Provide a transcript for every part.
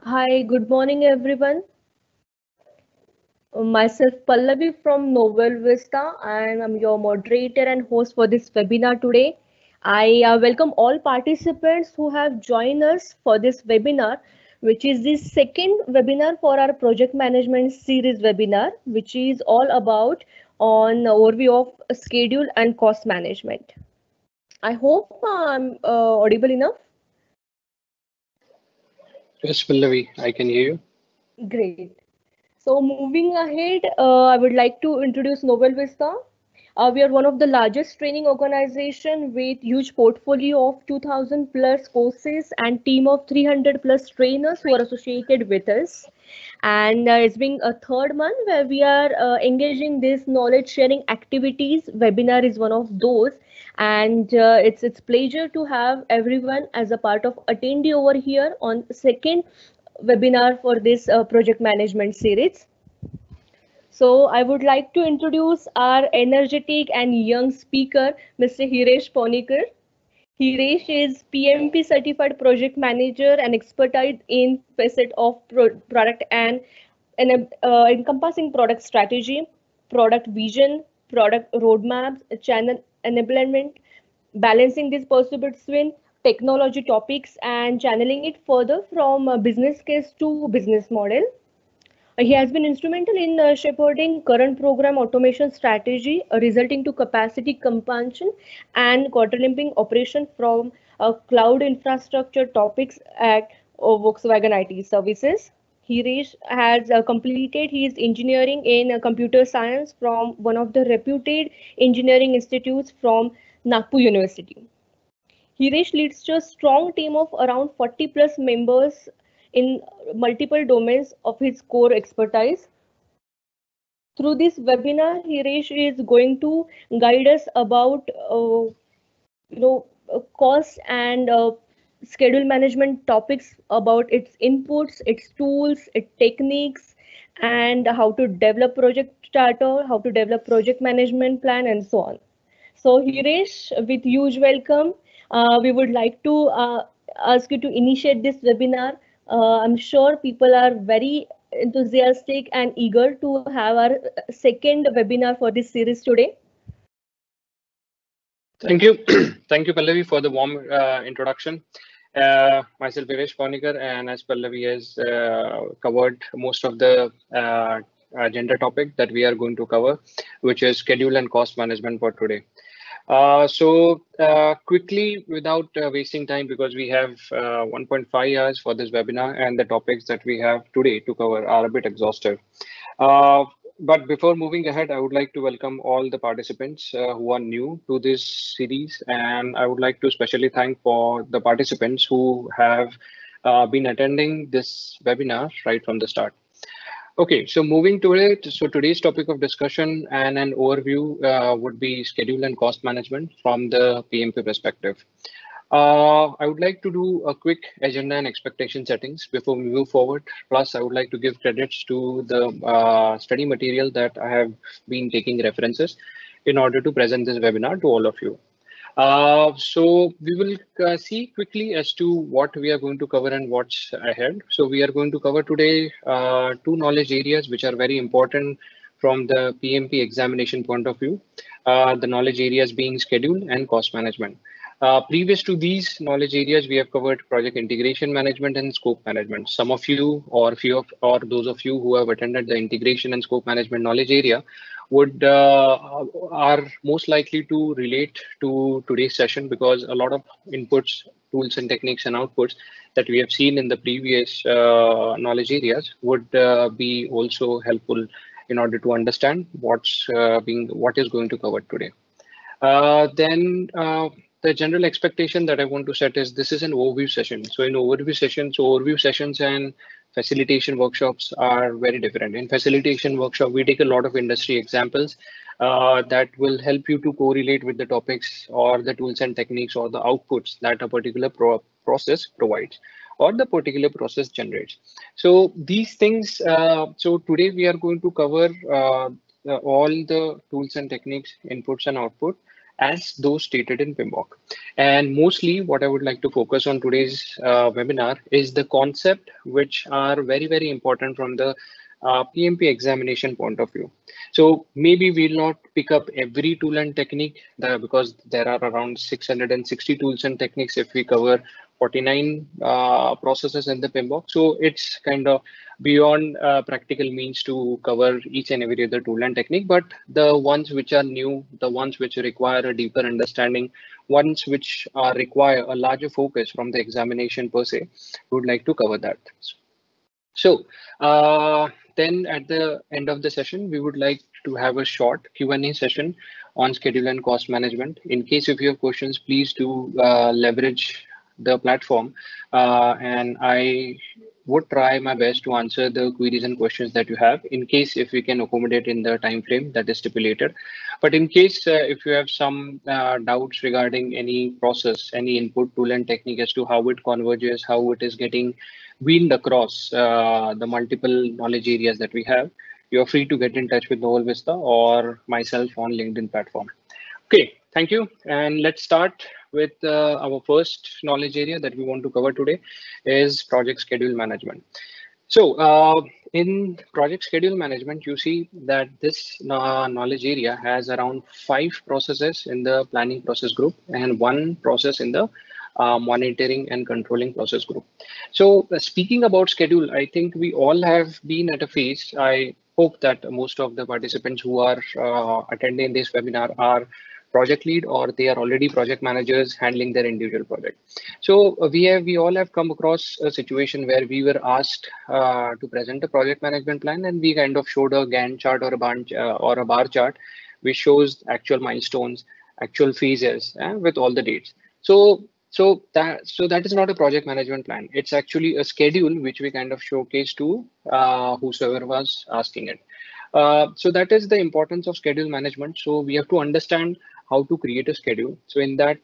Hi, good morning, everyone. Myself Pallavi from NovelVista, and I'm your moderator and host for this webinar today. I welcome all participants who have joined us for this webinar, which is the second webinar for our project management series webinar, which is all about on overview of schedule and cost management. I hope I'm audible enough. Yes, Pallavi, I can hear you. Great. So moving ahead, I would like to introduce NovelVista. We are one of the largest training organization with huge portfolio of 2000 plus courses and team of 300 plus trainers who are associated with us. And it's been a third month where we are engaging this knowledge sharing activities. Webinar is one of those. And it's pleasure to have everyone as a part of attendee over here on second webinar for this project management series. So I would like to introduce our energetic and young speaker, Mr. Hiresh Ponikar. Hiresh is PMP certified project manager and expertise in facet of product and encompassing product strategy, product vision, product roadmaps, channel enablement, balancing these pursuits with technology topics and channeling it further from business case to business model. He has been instrumental in shepherding current program automation strategy, resulting to capacity expansion and quarter-limping operation from cloud infrastructure topics at Volkswagen IT Services. Hirish has completed his engineering in computer science from one of the reputed engineering institutes from Nagpur University. Hirish leads a strong team of around 40 plus members in multiple domains of his core expertise. Through this webinar, Hirish is going to guide us about cost and schedule management topics about its inputs, its tools, its techniques, and how to develop project starter, how to develop project management plan, and so on. So, Hirish, with huge welcome, we would like to ask you to initiate this webinar. I'm sure people are very enthusiastic and eager to have our second webinar for this series today. Thank you. Thank you, Pallavi, for the warm introduction. Myself, Viresh Ponikar, and as Pallavi has covered most of the agenda topic that we are going to cover, which is schedule and cost management for today. Quickly, without wasting time, because we have 1.5 hours for this webinar and the topics that we have today to cover are a bit exhaustive. But before moving ahead, I would like to welcome all the participants who are new to this series, and I would like to especially thank for the participants who have been attending this webinar right from the start. Okay, so moving to it, so today's topic of discussion and an overview would be schedule and cost management from the PMP perspective. I would like to do a quick agenda and expectation settings before we move forward. Plus, I would like to give credits to the study material that I have been taking references in order to present this webinar to all of you. So we will see quickly as to what we are going to cover and what's ahead. So we are going to cover today two knowledge areas which are very important from the PMP examination point of view. The knowledge areas being schedule and cost management. Previous to these knowledge areas, we have covered project integration management and scope management. Some of you or those of you who have attended the integration and scope management knowledge area would are most likely to relate to today's session, because a lot of inputs, tools and techniques and outputs that we have seen in the previous knowledge areas would be also helpful in order to understand what is going to cover today. The general expectation that I want to set is this is an overview session. So in overview sessions and facilitation workshops are very different. In facilitation workshop, we take a lot of industry examples that will help you to correlate with the topics or the tools and techniques or the outputs that a particular process provides or the particular process generates. So these things, so today we are going to cover all the tools and techniques, inputs and output, as those stated in PMBOK. And mostly what I would like to focus on today's webinar is the concept which are very, very important from the PMP examination point of view. So maybe we'll not pick up every tool and technique because there are around 660 tools and techniques if we cover 49 processes in the PMBOK. So it's kind of beyond practical means to cover each and every other tool and technique, but the ones which are new, the ones which require a deeper understanding, ones which require a larger focus from the examination per se, we would like to cover that. So then at the end of the session, we would like to have a short Q&A session on schedule and cost management. In case if you have questions, please do leverage the platform, and I would try my best to answer the queries and questions that you have, in case if we can accommodate in the time frame that is stipulated. But in case if you have some doubts regarding any process, any input tool and technique as to how it converges, how it is getting weaned across the multiple knowledge areas that we have, you're free to get in touch with NovelVista or myself on LinkedIn platform. Okay, thank you. And let's start with our first knowledge area that we want to cover today is project schedule management. So in project schedule management, you see that this knowledge area has around 5 processes in the planning process group and 1 process in the monitoring and controlling process group. So speaking about schedule, I think we all have been at a phase. I hope that most of the participants who are attending this webinar are project lead or they are already project managers handling their individual project. So we all have come across a situation where we were asked to present a project management plan, and we kind of showed a Gantt chart or a bar chart which shows actual milestones, actual phases with all the dates. So that is not a project management plan. It's actually a schedule which we kind of showcase to whosoever was asking it. So that is the importance of schedule management. So we have to understand how to create a schedule. So in that,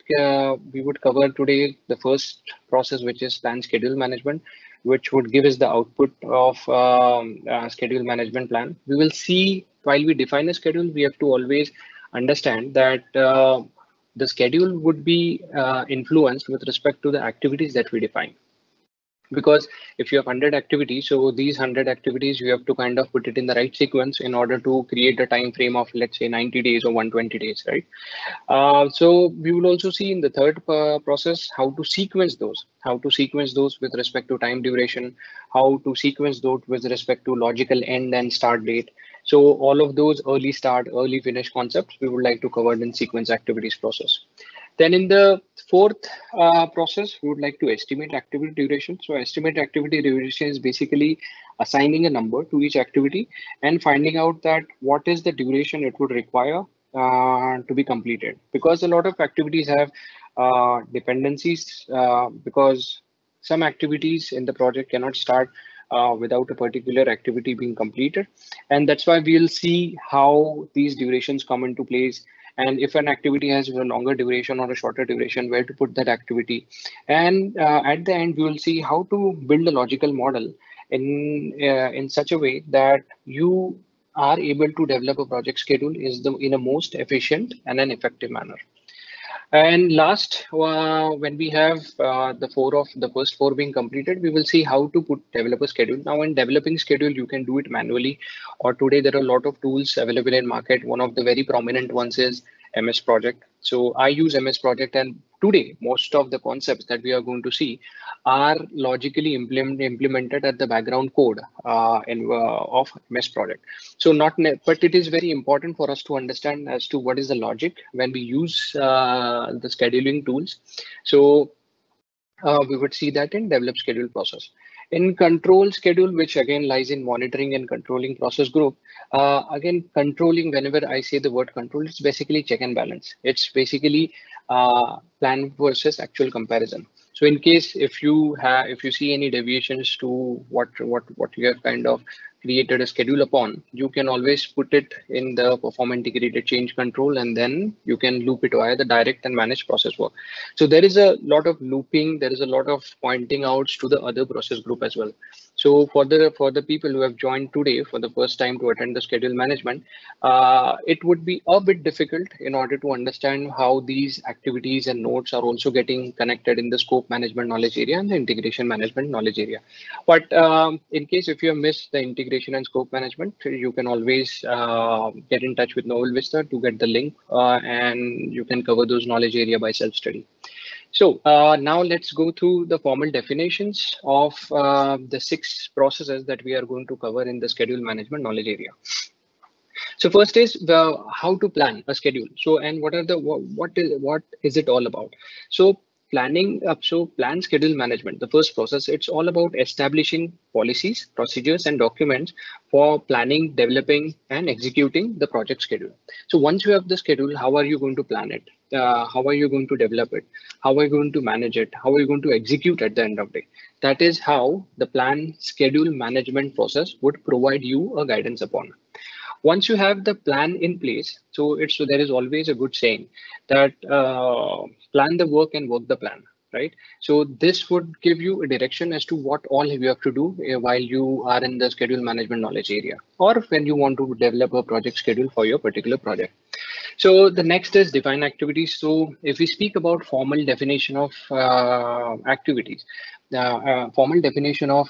we would cover today the first process, which is plan schedule management, which would give us the output of schedule management plan. We will see while we define a schedule, we have to always understand that the schedule would be influenced with respect to the activities that we define. Because if you have 100 activities, so these 100 activities, you have to kind of put it in the right sequence in order to create a time frame of, let's say, 90 days or 120 days, right? So we will also see in the third process how to sequence those with respect to time duration, how to sequence those with respect to logical end and start date. So all of those early start, early finish concepts, we would like to cover in sequence activities process. Then in the fourth process, we would like to estimate activity duration. So estimate activity duration is basically assigning a number to each activity and finding out that what is the duration it would require to be completed. Because a lot of activities have dependencies because some activities in the project cannot start without a particular activity being completed. And that's why we'll see how these durations come into place. And if an activity has a longer duration or a shorter duration, where to put that activity. And at the end, we will see how to build a logical model in such a way that you are able to develop a project schedule in a most efficient and an effective manner. And last, when we have the first 4 being completed, we will see how to develop a schedule. Now, in developing schedule, you can do it manually, or today there are a lot of tools available in market. One of the very prominent ones is MS Project. So I use MS Project, and today most of the concepts that we are going to see are logically implemented at the background code of MS Project. So but it is very important for us to understand as to what is the logic when we use the scheduling tools. So we would see that in develop schedule process. In control schedule, which again lies in monitoring and controlling process group, again, controlling, whenever I say the word control, it's basically check and balance. It's basically plan versus actual comparison. So in case if you see any deviations to what you have kind of created a schedule upon, you can always put it in the perform integrated change control, and then you can loop it via the direct and managed process work. So there is a lot of looping, there is a lot of pointing outs to the other process group as well. So for the people who have joined today for the first time to attend the schedule management, it would be a bit difficult in order to understand how these activities and nodes are also getting connected in the scope management knowledge area and the integration management knowledge area. But in case if you have missed the integration and scope management, you can always get in touch with NovelVista to get the link, and you can cover those knowledge area by self-study. So now let's go through the formal definitions of the 6 processes that we are going to cover in the schedule management knowledge area. So first is the how to plan a schedule. So and what are the what is it all about? So plan schedule management. The first process, it's all about establishing policies, procedures, and documents for planning, developing, and executing the project schedule. So once you have the schedule, how are you going to plan it? How are you going to develop it? How are you going to manage it? How are you going to execute at the end of the day? That is how the plan schedule management process would provide you a guidance upon. Once you have the plan in place, so there is always a good saying that plan the work and work the plan, right? So this would give you a direction as to what all you have to do while you are in the schedule management knowledge area, or when you want to develop a project schedule for your particular project. So the next is define activities. So if we speak about formal definition of activities, formal definition of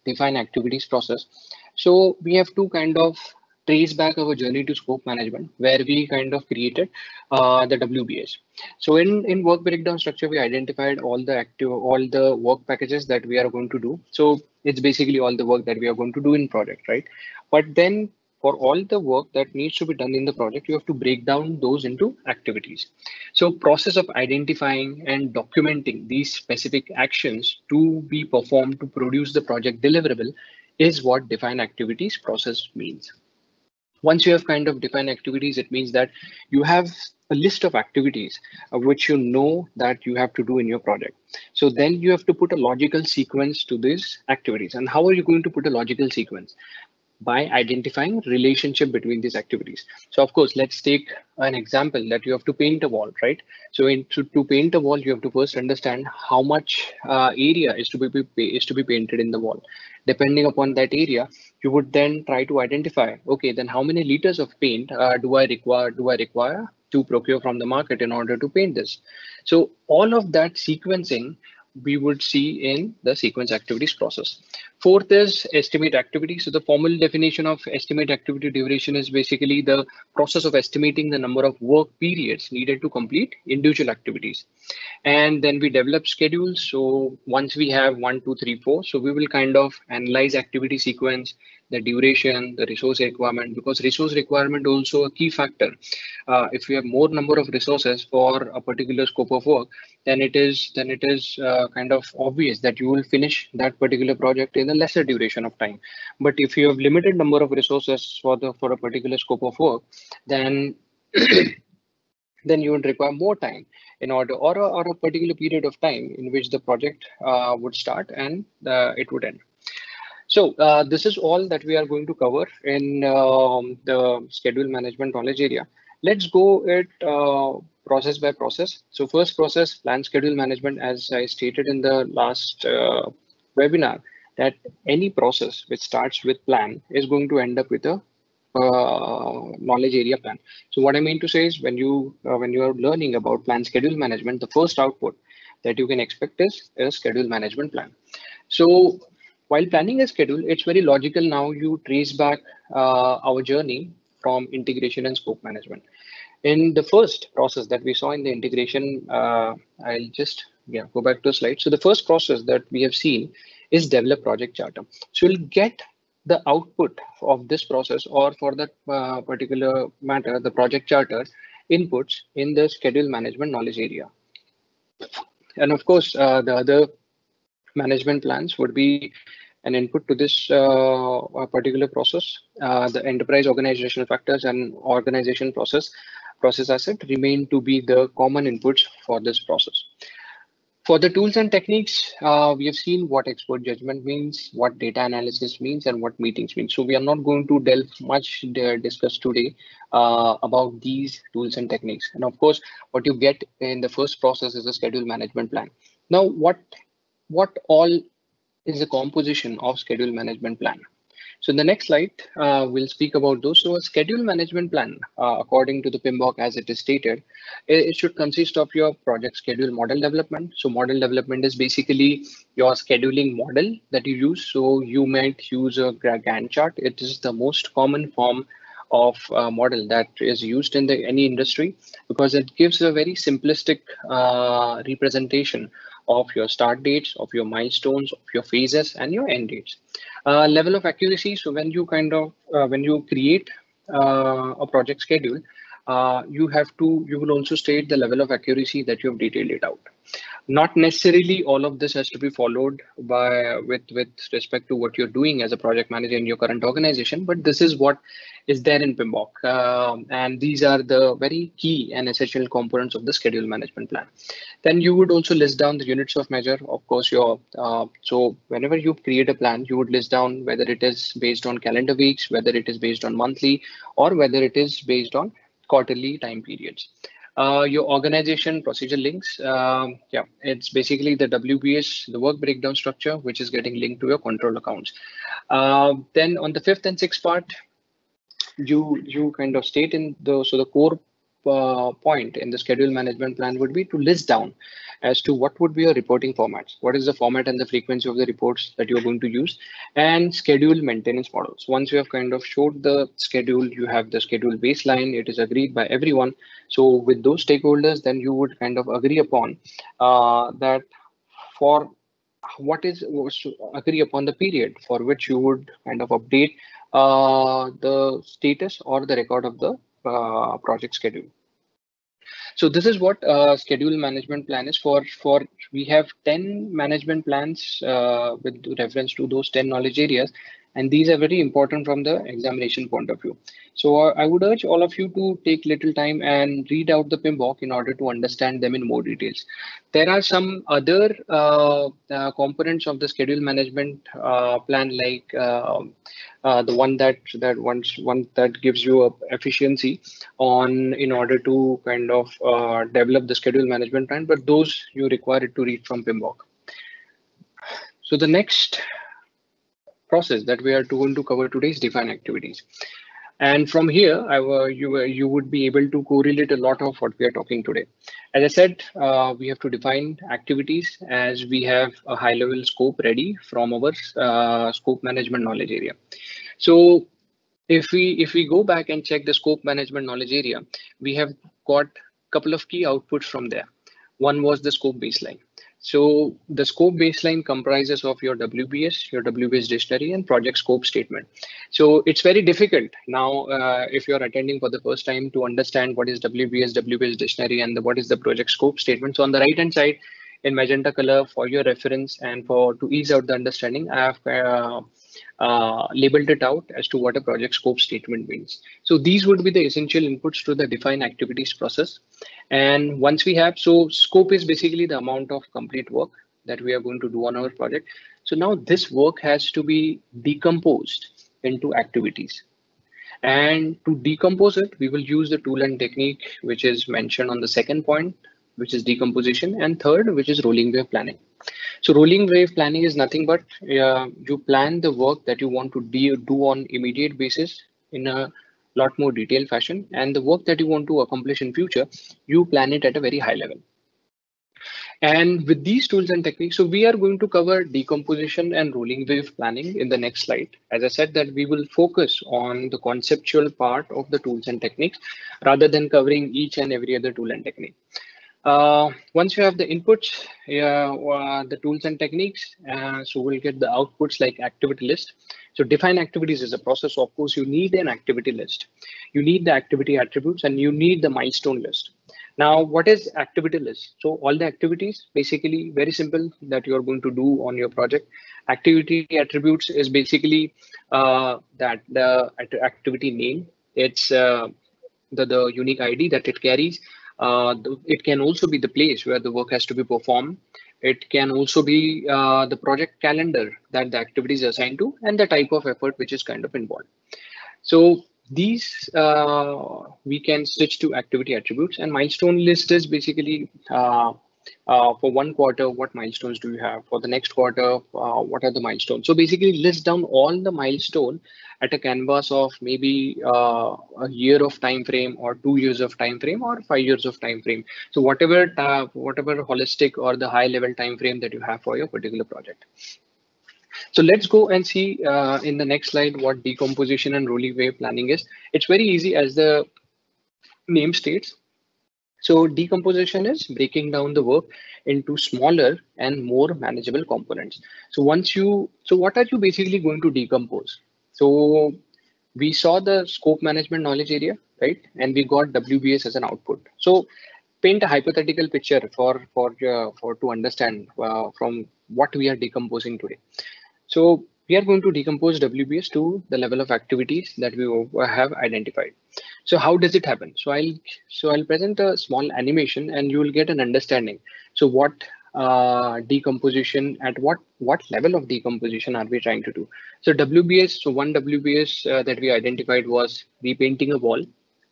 define activities process. So we have to kind of trace back our journey to scope management, where we kind of created the WBS. So in work breakdown structure, we identified all the work packages that we are going to do. So it's basically all the work that we are going to do in project, right? But then for all the work that needs to be done in the project, you have to break down those into activities. So process of identifying and documenting these specific actions to be performed to produce the project deliverable is what define activities process means. Once you have kind of defined activities, it means that you have a list of activities which you know that you have to do in your project. So then you have to put a logical sequence to these activities. And how are you going to put a logical sequence? By identifying relationship between these activities. So of course, let's take an example that you have to paint a wall, right? So to paint a wall, you have to first understand how much area is to be painted in the wall. Depending upon that area, you would then try to identify, okay, then how many liters of paint do I require to procure from the market in order to paint this? So all of that sequencing we would see in the sequence activities process. Fourth is estimate activity. So the formal definition of estimate activity duration is basically the process of estimating the number of work periods needed to complete individual activities. And then we develop schedules. So once we have 1, 2, 3, 4, so we will kind of analyze activity sequence, the duration, the resource requirement, because resource requirement also a key factor. If you have more number of resources for a particular scope of work, then it is kind of obvious that you will finish that particular project in a lesser duration of time. But if you have limited number of resources for a particular scope of work, then then you would require more time in order, or a particular period of time in which the project would start and it would end. So this is all that we are going to cover in the schedule management knowledge area. Let's go it process by process. So first process, plan schedule management, as I stated in the last webinar, that any process which starts with plan is going to end up with a knowledge area plan. So what I mean to say is when you are learning about plan schedule management, the first output that you can expect is a schedule management plan. So while planning a schedule, it's very logical now you trace back our journey from integration and scope management. In the first process that we saw in the integration, I'll just go back to a slide. So the first process that we have seen is develop project charter. So you'll get the output of this process, or for that particular matter, the project charter inputs in the schedule management knowledge area. And of course, the other management plans would be an input to this particular process. The enterprise organizational factors and organization process asset remain to be the common inputs for this process. For the tools and techniques, we have seen what expert judgment means, what data analysis means, and what meetings mean. So we are not going to delve much discuss today about these tools and techniques. And of course, what you get in the first process is a schedule management plan. Now, what all is the composition of schedule management plan. So in the next slide, we'll speak about those. So a schedule management plan, according to the PMBOK as it is stated, it should consist of your project schedule model development. So model development is basically your scheduling model that you use. So you might use a Gantt chart. It is the most common form of model that is used in any industry because it gives a very simplistic representation of your start dates, of your milestones, of your phases, and your end dates. Level of accuracy. So when you create a project schedule, you will also state the level of accuracy that you have detailed it out. Not necessarily all of this has to be followed by with respect to what you're doing as a project manager in your current organization, but this is what is there in PMBOK, and these are the very key and essential components of the schedule management plan. Then you would also list down the units of measure. Of course, so whenever you create a plan, you would list down whether it is based on calendar weeks, whether it is based on monthly, or whether it is based on quarterly time periods. Your organization procedure links, yeah, it's basically the WBS, the work breakdown structure, which is getting linked to your control accounts. Then on the fifth and sixth part, you kind of state in the core point in the schedule management plan would be to list down as to what would be your reporting formats, what is the format and the frequency of the reports that you're going to use, and schedule maintenance models. Once you have kind of showed the schedule, you have the schedule baseline, it is agreed by everyone. So with those stakeholders, then you would kind of agree upon that for what is agree upon the period for which you would kind of update the status or the record of the project schedule. So this is what schedule management plan is for. We have 10 management plans with reference to those 10 knowledge areas, and these are very important from the examination point of view. So I would urge all of you to take little time and read out the PMBOK in order to understand them in more details. There are some other components of the schedule management plan, like the one that gives you a efficiency on in order to kind of develop the schedule management plan, but those you require it to read from PMBOK. So the next process that we are going to cover today is define activities. And from here, you would be able to correlate a lot of what we are talking today. As I said, we have to define activities as we have a high-level scope ready from our scope management knowledge area. So if we go back and check the scope management knowledge area, we have got a couple of key outputs from there. One was the scope baseline. So the scope baseline comprises of your WBS dictionary, and project scope statement. So it's very difficult now if you're attending for the first time to understand what is WBS dictionary and what is the project scope statement. So on the right hand side in magenta color for your reference and to ease out the understanding, I have labeled it out as to what a project scope statement means. So these would be the essential inputs to the define activities process. And once we have, so scope is basically the amount of complete work that we are going to do on our project. So now this work has to be decomposed into activities. And to decompose it, we will use the tool and technique, which is mentioned on the second point, which is decomposition, and third, which is rolling wave planning. So rolling wave planning is nothing but you plan the work that you want to do on immediate basis in a lot more detailed fashion, and the work that you want to accomplish in future, you plan it at a very high level. And with these tools and techniques, so we are going to cover decomposition and rolling wave planning in the next slide. As I said, that we will focus on the conceptual part of the tools and techniques rather than covering each and every other tool and technique. Once you have the inputs, the tools and techniques, so we'll get the outputs like activity list. So define activities is a process. Of course, you need an activity list. You need the activity attributes and you need the milestone list. Now, what is activity list? So all the activities, basically very simple that you're going to do on your project. Activity attributes is basically that the activity name. It's the unique ID that it carries. It can also be the place where the work has to be performed. It can also be the project calendar that the activity is assigned to and the type of effort which is kind of involved. So these we can switch to activity attributes, and milestone list is basically For one quarter, what milestones do you have? For the next quarter, what are the milestones? So basically list down all the milestone at a canvas of maybe a year of time frame, or 2 years of time frame, or 5 years of time frame. So whatever holistic or the high level time frame that you have for your particular project. So let's go and see in the next slide what decomposition and rolling wave planning is. It's very easy, as the name states. So decomposition is breaking down the work into smaller and more manageable components. So what are you basically going to decompose? So we saw the scope management knowledge area, right? And we got WBS as an output. So paint a hypothetical picture for to understand from what we are decomposing today. So we are going to decompose WBS to the level of activities that we have identified. So how does it happen? So I'll present a small animation and you will get an understanding. So what decomposition, at what level of decomposition are we trying to do? So WBS, so one WBS that we identified was repainting a wall,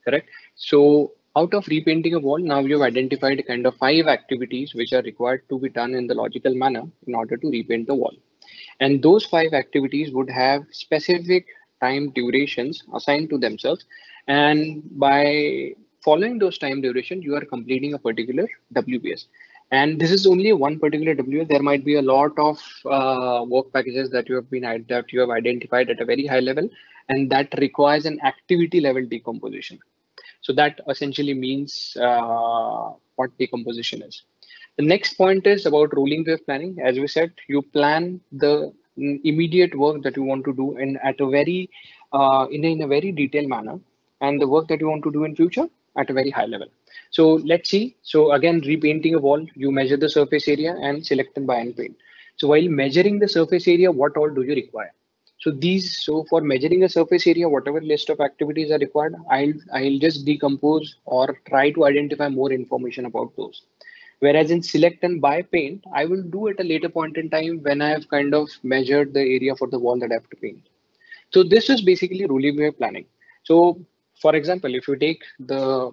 correct? So out of repainting a wall, now you've identified kind of 5 activities which are required to be done in the logical manner in order to repaint the wall. And those 5 activities would have specific time durations assigned to themselves. And by following those time duration, you are completing a particular WBS. And this is only one particular WBS. There might be a lot of work packages that you have identified at a very high level, and that requires an activity level decomposition. So that essentially means what decomposition is. The next point is about rolling wave planning. As we said, you plan the immediate work that you want to do in at a very in a very detailed manner, and the work that you want to do in future at a very high level. So let's see. So again, repainting a wall, you measure the surface area and select and buy and paint. So while measuring the surface area, what all do you require? So for measuring a surface area, whatever list of activities are required, I'll just decompose or try to identify more information about those. Whereas in select and buy paint, I will do at a later point in time when I have kind of measured the area for the wall that I have to paint. So this is basically rolling wave planning. So for example, if you take the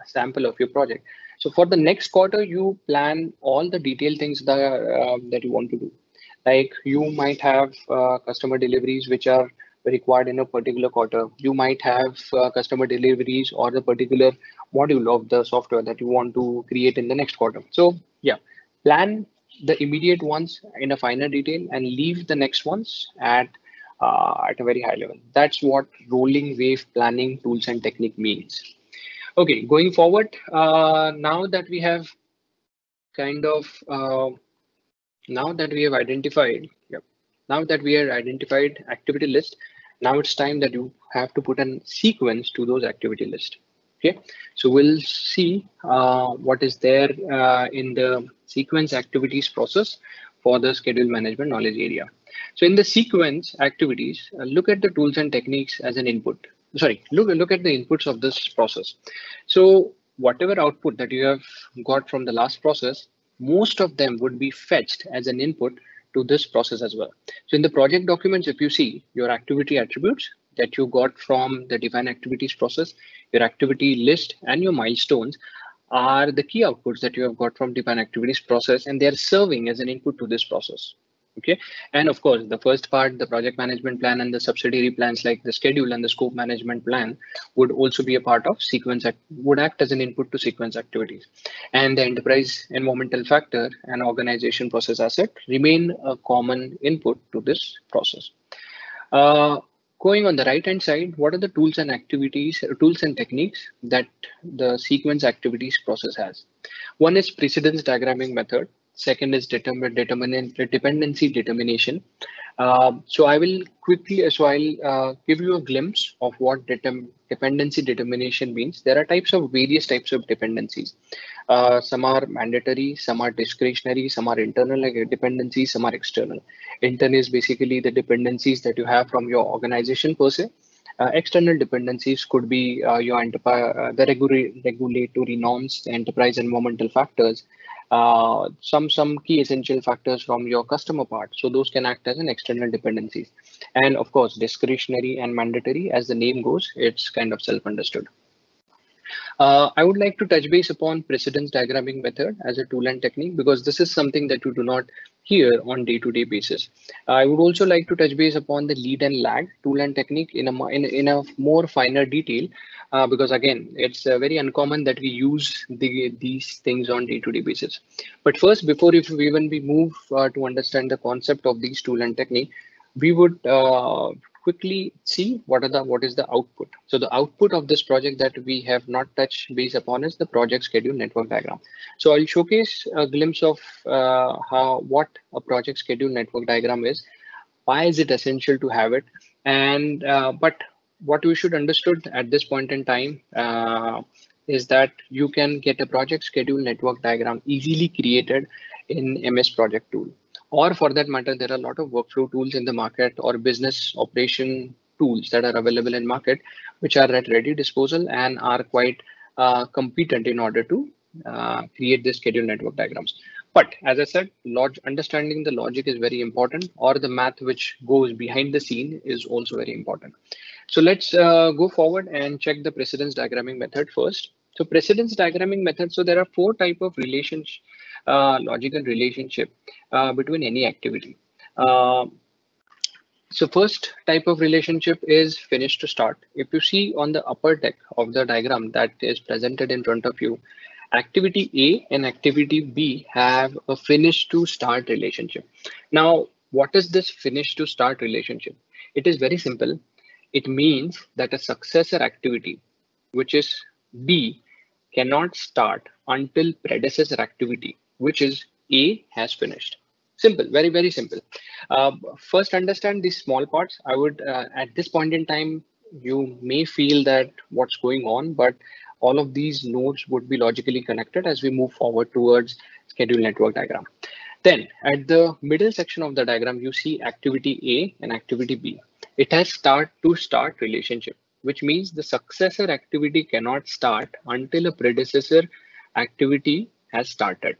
sample of your project, so for the next quarter, you plan all the detailed things that you want to do. Like you might have customer deliveries which are required in a particular quarter. You might have customer deliveries or the particular module of the software that you want to create in the next quarter. So yeah, plan the immediate ones in a finer detail and leave the next ones at a very high level. That's what rolling wave planning tools and technique means. Okay, going forward, now that we have kind of now that we have identified, yep, now that we have identified activity list, now it's time that you have to put a sequence to those activity list. Okay, so we'll see what is there in the sequence activities process for the schedule management knowledge area. So in the sequence activities, look at the tools and techniques as an input. Sorry, look at the inputs of this process. So whatever output that you have got from the last process, most of them would be fetched as an input to this process as well. So in the project documents, if you see your activity attributes that you got from the define activities process, your activity list and your milestones are the key outputs that you have got from define activities process, and they're serving as an input to this process. Okay, and of course, the first part, the project management plan and the subsidiary plans like the schedule and the scope management plan would also be a part of sequence, would act as an input to sequence activities. And the enterprise environmental factor and organization process asset remain a common input to this process. Going on the right hand side, what are the tools and activities, tools and techniques that the sequence activities process has? One is precedence diagramming method. Second is dependency determination. So I will quickly, so I'll give you a glimpse of what dependency determination means. There are various types of dependencies. Some are mandatory, some are discretionary, some are internal dependencies, some are external. Internal is basically the dependencies that you have from your organization per se. External dependencies could be the regulatory norms, the enterprise environmental factors, some key essential factors from your customer part. So those can act as an external dependencies. And of course, discretionary and mandatory, as the name goes, it's kind of self-understood. I would like to touch base upon precedence diagramming method as a tool and technique because this is something that you do not hear on day-to-day basis. I would also like to touch base upon the lead and lag tool and technique in a more finer detail because again, it's very uncommon that we use these things on day-to-day basis. But first, before if we even we move to understand the concept of these tool and technique, we would quickly see what is the output. So the output of this project that we have not touched base upon is the project schedule network diagram. So I'll showcase a glimpse of what a project schedule network diagram is, why is it essential to have it, and but what we should understood at this point in time is that you can get a project schedule network diagram easily created in MS Project tool, or for that matter, there are a lot of workflow tools in the market or business operation tools that are available in market, which are at ready disposal and are quite competent in order to create this schedule network diagrams. But as I said, understanding the logic is very important, or the math which goes behind the scene is also very important. So let's go forward and check the precedence diagramming method first. So precedence diagramming method. So there are four type of relations, logical relationship between any activity. Uh, so first type of relationship is finish to start. If you see on the upper deck of the diagram that is presented in front of you, activity A and activity B have a finish to start relationship. Now, what is this finish to start relationship? It is very simple. It means that a successor activity, which is B, cannot start until predecessor activity, which is A, has finished. Simple, very, very simple. First, understand these small parts. I would, at this point in time, you may feel that what's going on, but all of these nodes would be logically connected as we move forward towards schedule network diagram. Then at the middle section of the diagram, you see activity A and activity B. It has start to start relationship, which means the successor activity cannot start until a predecessor activity has started.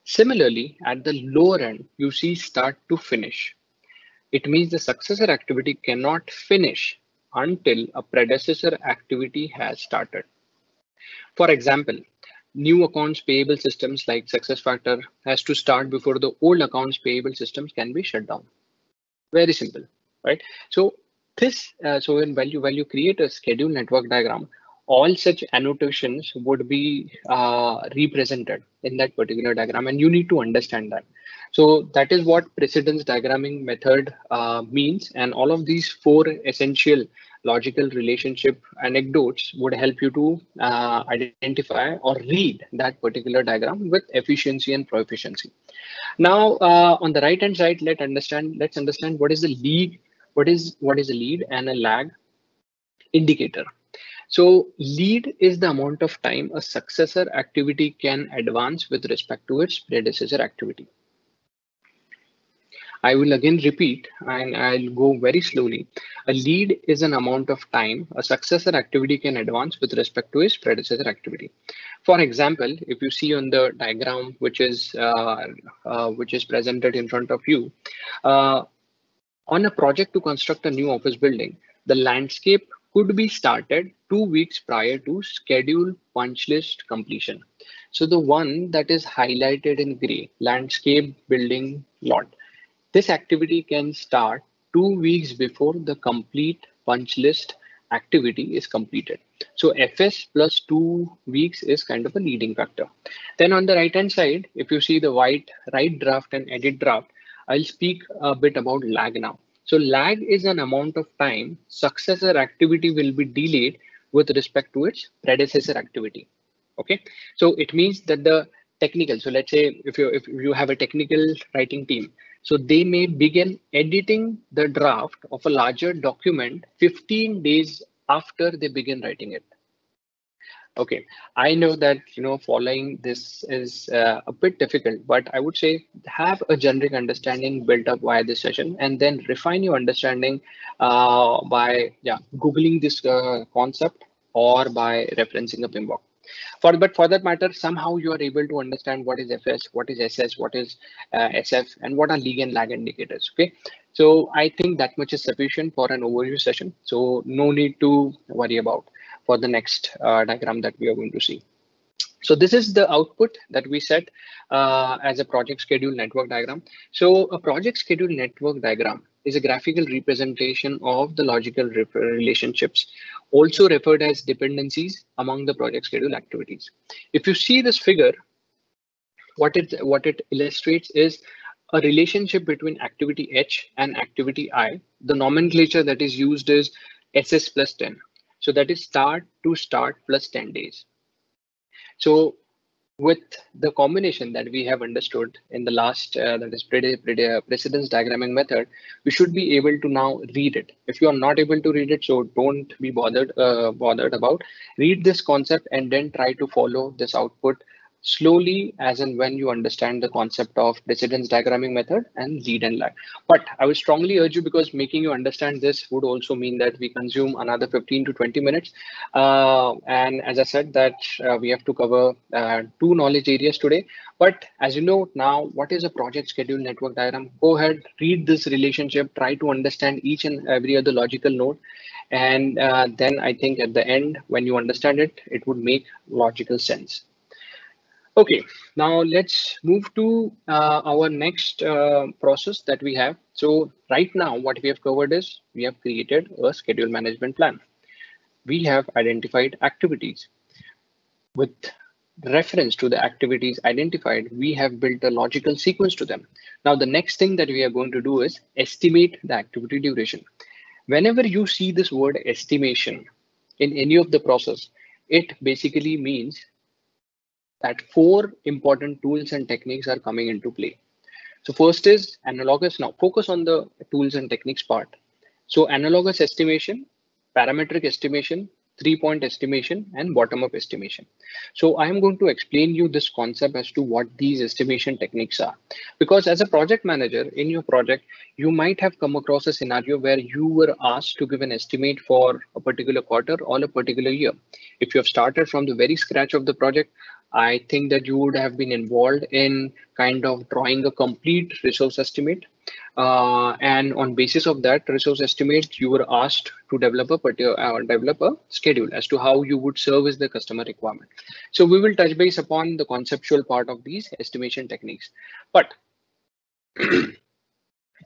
Similarly, at the lower end, you see start to finish. It means the successor activity cannot finish until a predecessor activity has started. For example, new accounts payable systems like SuccessFactor has to start before the old accounts payable systems can be shut down. Very simple, right? So so when you create a schedule network diagram, all such annotations would be represented in that particular diagram, and you need to understand that. So that is what precedence diagramming method means, and all of these four essential logical relationship anecdotes would help you to identify or read that particular diagram with efficiency and proficiency. Now, on the right hand side, let's understand what is the lead, what is a lead and a lag indicator. So lead is the amount of time a successor activity can advance with respect to its predecessor activity. I will again repeat and I'll go very slowly. A lead is an amount of time a successor activity can advance with respect to its predecessor activity. For example, if you see on the diagram which is presented in front of you, uh, on a project to construct a new office building, the landscape could be started 2 weeks prior to scheduled punch list completion. So the one that is highlighted in gray, landscape building lot, this activity can start 2 weeks before the complete punch list activity is completed. So FS plus 2 weeks is kind of a leading factor. Then on the right hand side, if you see the write draft and edit draft, I'll speak a bit about lag now. So lag is an amount of time successor activity will be delayed with respect to its predecessor activity. Okay, so it means that the technical, so let's say if you have a technical writing team, so they may begin editing the draft of a larger document 15 days after they begin writing it. Okay, I know that following this is a bit difficult, but I would say have a generic understanding built up via this session, and then refine your understanding by googling this concept or by referencing a PMBOK. But for that matter, somehow you are able to understand what is FS, what is SS, what is SF, and what are lead and lag indicators. Okay, so I think that much is sufficient for an overview session. So no need to worry about. for the next diagram that we are going to see. So this is the output that we set as a project schedule network diagram. So a project schedule network diagram is a graphical representation of the logical relationships, also referred as dependencies among the project schedule activities. If you see this figure, what it illustrates is a relationship between activity H and activity I. The nomenclature that is used is SS plus 10. So that is start to start plus 10 days. So with the combination that we have understood in the last, that is precedence diagramming method, we should be able to now read it. If you are not able to read it, so don't be bothered about. Read this concept and then try to follow this output slowly as and when you understand the concept of precedence diagramming method and lead and lag. But I would strongly urge you, because making you understand this would also mean that we consume another 15 to 20 minutes. And as I said that we have to cover two knowledge areas today. But as you know now, what is a project schedule network diagram? Go ahead, read this relationship, try to understand each and every other logical node. And then I think at the end, when you understand it, it would make logical sense. Okay, now let's move to our next process that we have. So right now, what we have covered is we have created a schedule management plan. We have identified activities. With reference to the activities identified, we have built a logical sequence to them. Now, the next thing that we are going to do is estimate the activity duration. Whenever you see this word estimation in any of the process, it basically means that four important tools and techniques are coming into play. So first is analogous. Now focus on the tools and techniques part. So analogous estimation, parametric estimation, 3-point estimation, and bottom-up estimation. So I am going to explain you this concept as to what these estimation techniques are. Because as a project manager in your project, you might have come across a scenario where you were asked to give an estimate for a particular quarter or a particular year. If you have started from the very scratch of the project, I think that you would have been involved in kind of drawing a complete resource estimate. And on basis of that resource estimate, you were asked to develop a schedule as to how you would service the customer requirement. So we will touch base upon the conceptual part of these estimation techniques. But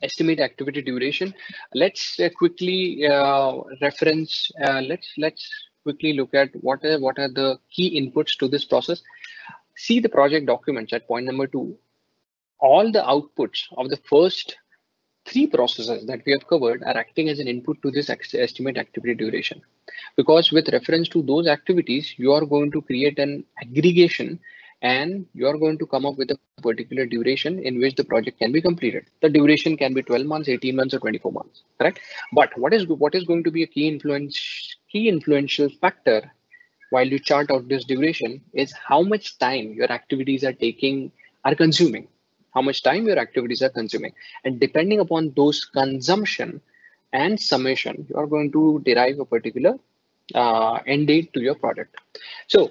estimate activity duration. Let's quickly reference. Let's quickly look at what are the key inputs to this process. See the project documents at point number 2. All the outputs of the first 3 processes that we have covered are acting as an input to this estimate activity duration. Because with reference to those activities, you are going to create an aggregation and you are going to come up with a particular duration in which the project can be completed. The duration can be 12 months, 18 months, or 24 months, correct? But what is going to be a key influential factor while you chart out this duration is how much time your activities are consuming, how much time your activities are consuming. And depending upon those consumption and summation, you are going to derive a particular end date to your project. So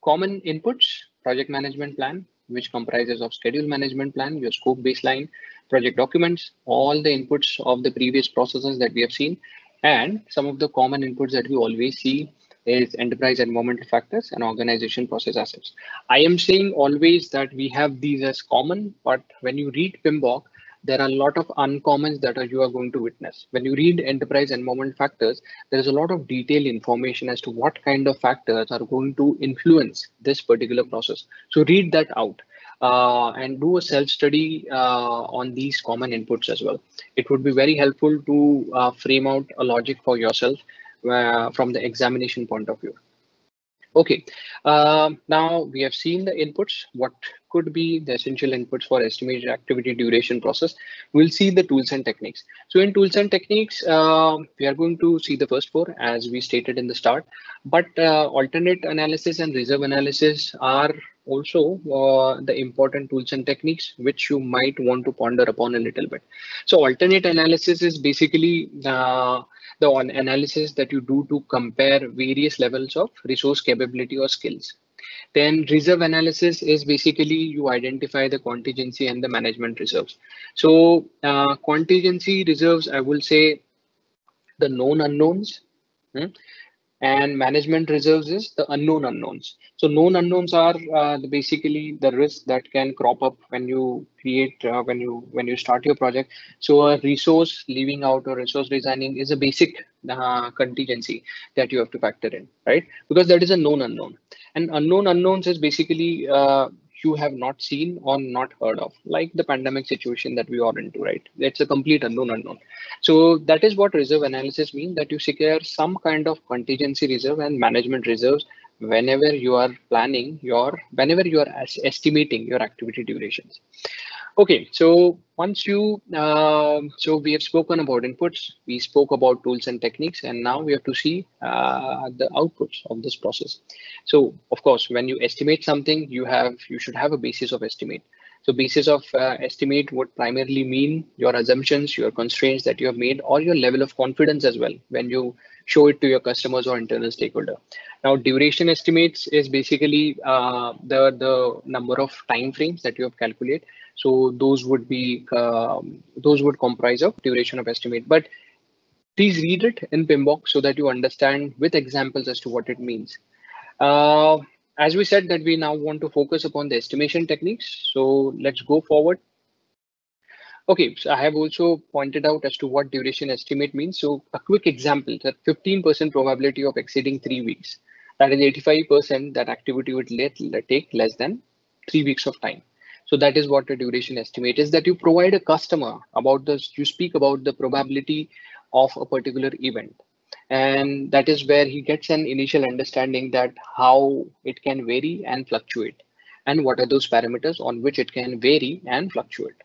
common inputs, project management plan, which comprises of schedule management plan, your scope baseline, project documents, all the inputs of the previous processes that we have seen. And some of the common inputs that we always see is enterprise environmental factors and organization process assets. I am saying always that we have these as common, but when you read PMBOK, there are a lot of uncommons that you are going to witness. When you read enterprise environment factors, there is a lot of detailed information as to what kind of factors are going to influence this particular process. So read that out and do a self-study on these common inputs as well. It would be very helpful to frame out a logic for yourself from the examination point of view. Okay, now we have seen the inputs, what could be the essential inputs for estimated activity duration process. We'll see the tools and techniques. So in tools and techniques, we are going to see the first 4 as we stated in the start, but alternate analysis and reserve analysis are also the important tools and techniques which you might want to ponder upon a little bit. So alternate analysis is basically the analysis that you do to compare various levels of resource capability or skills. Then reserve analysis is basically you identify the contingency and the management reserves. So contingency reserves, I will say the known unknowns and management reserves is the unknown unknowns. So known unknowns are basically the risk that can crop up when you create when you start your project. So a resource leaving out or resource resigning is a basic contingency that you have to factor in, right? Because that is a known unknown, and unknown unknowns is basically you have not seen or not heard of, like the pandemic situation that we are into, right? It's a complete unknown unknown. So that is what reserve analysis means, that you secure some kind of contingency reserve and management reserves whenever you are planning whenever you are estimating your activity durations. Okay, so so we have spoken about inputs, we spoke about tools and techniques, and now we have to see the outputs of this process. So of course, when you estimate something, you should have a basis of estimate. So basis of estimate would primarily mean your assumptions, your constraints that you have made, or your level of confidence as well when you show it to your customers or internal stakeholder. Now, duration estimates is basically the number of time frames that you have calculated. So those would comprise of duration of estimate. But please read it in PMBOK so that you understand with examples as to what it means. Uh, as we said that we now want to focus upon the estimation techniques. So let's go forward. Okay, so I have also pointed out as to what duration estimate means. So a quick example, that 15% probability of exceeding 3 weeks. That is 85% that activity would take less than 3 weeks of time. So that is what a duration estimate is, that you provide a customer about this, you speak about the probability of a particular event. And that is where he gets an initial understanding that how it can vary and fluctuate, and what are those parameters on which it can vary and fluctuate.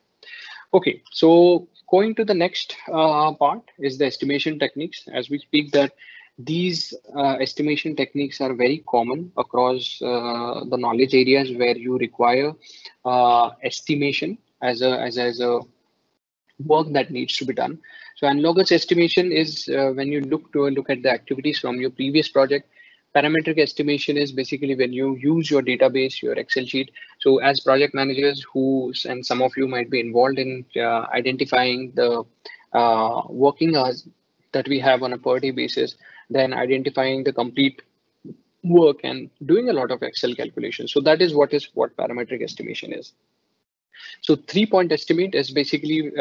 Okay, so going to the next part is the estimation techniques. As we speak, that these estimation techniques are very common across the knowledge areas where you require estimation as a work that needs to be done. So analogous estimation is when you look at the activities from your previous project. Parametric estimation is basically when you use your database, your Excel sheet. So as project managers and some of you might be involved in identifying the working hours that we have on a per day basis, then identifying the complete work and doing a lot of Excel calculations. So that is what parametric estimation is. So 3-point estimate is basically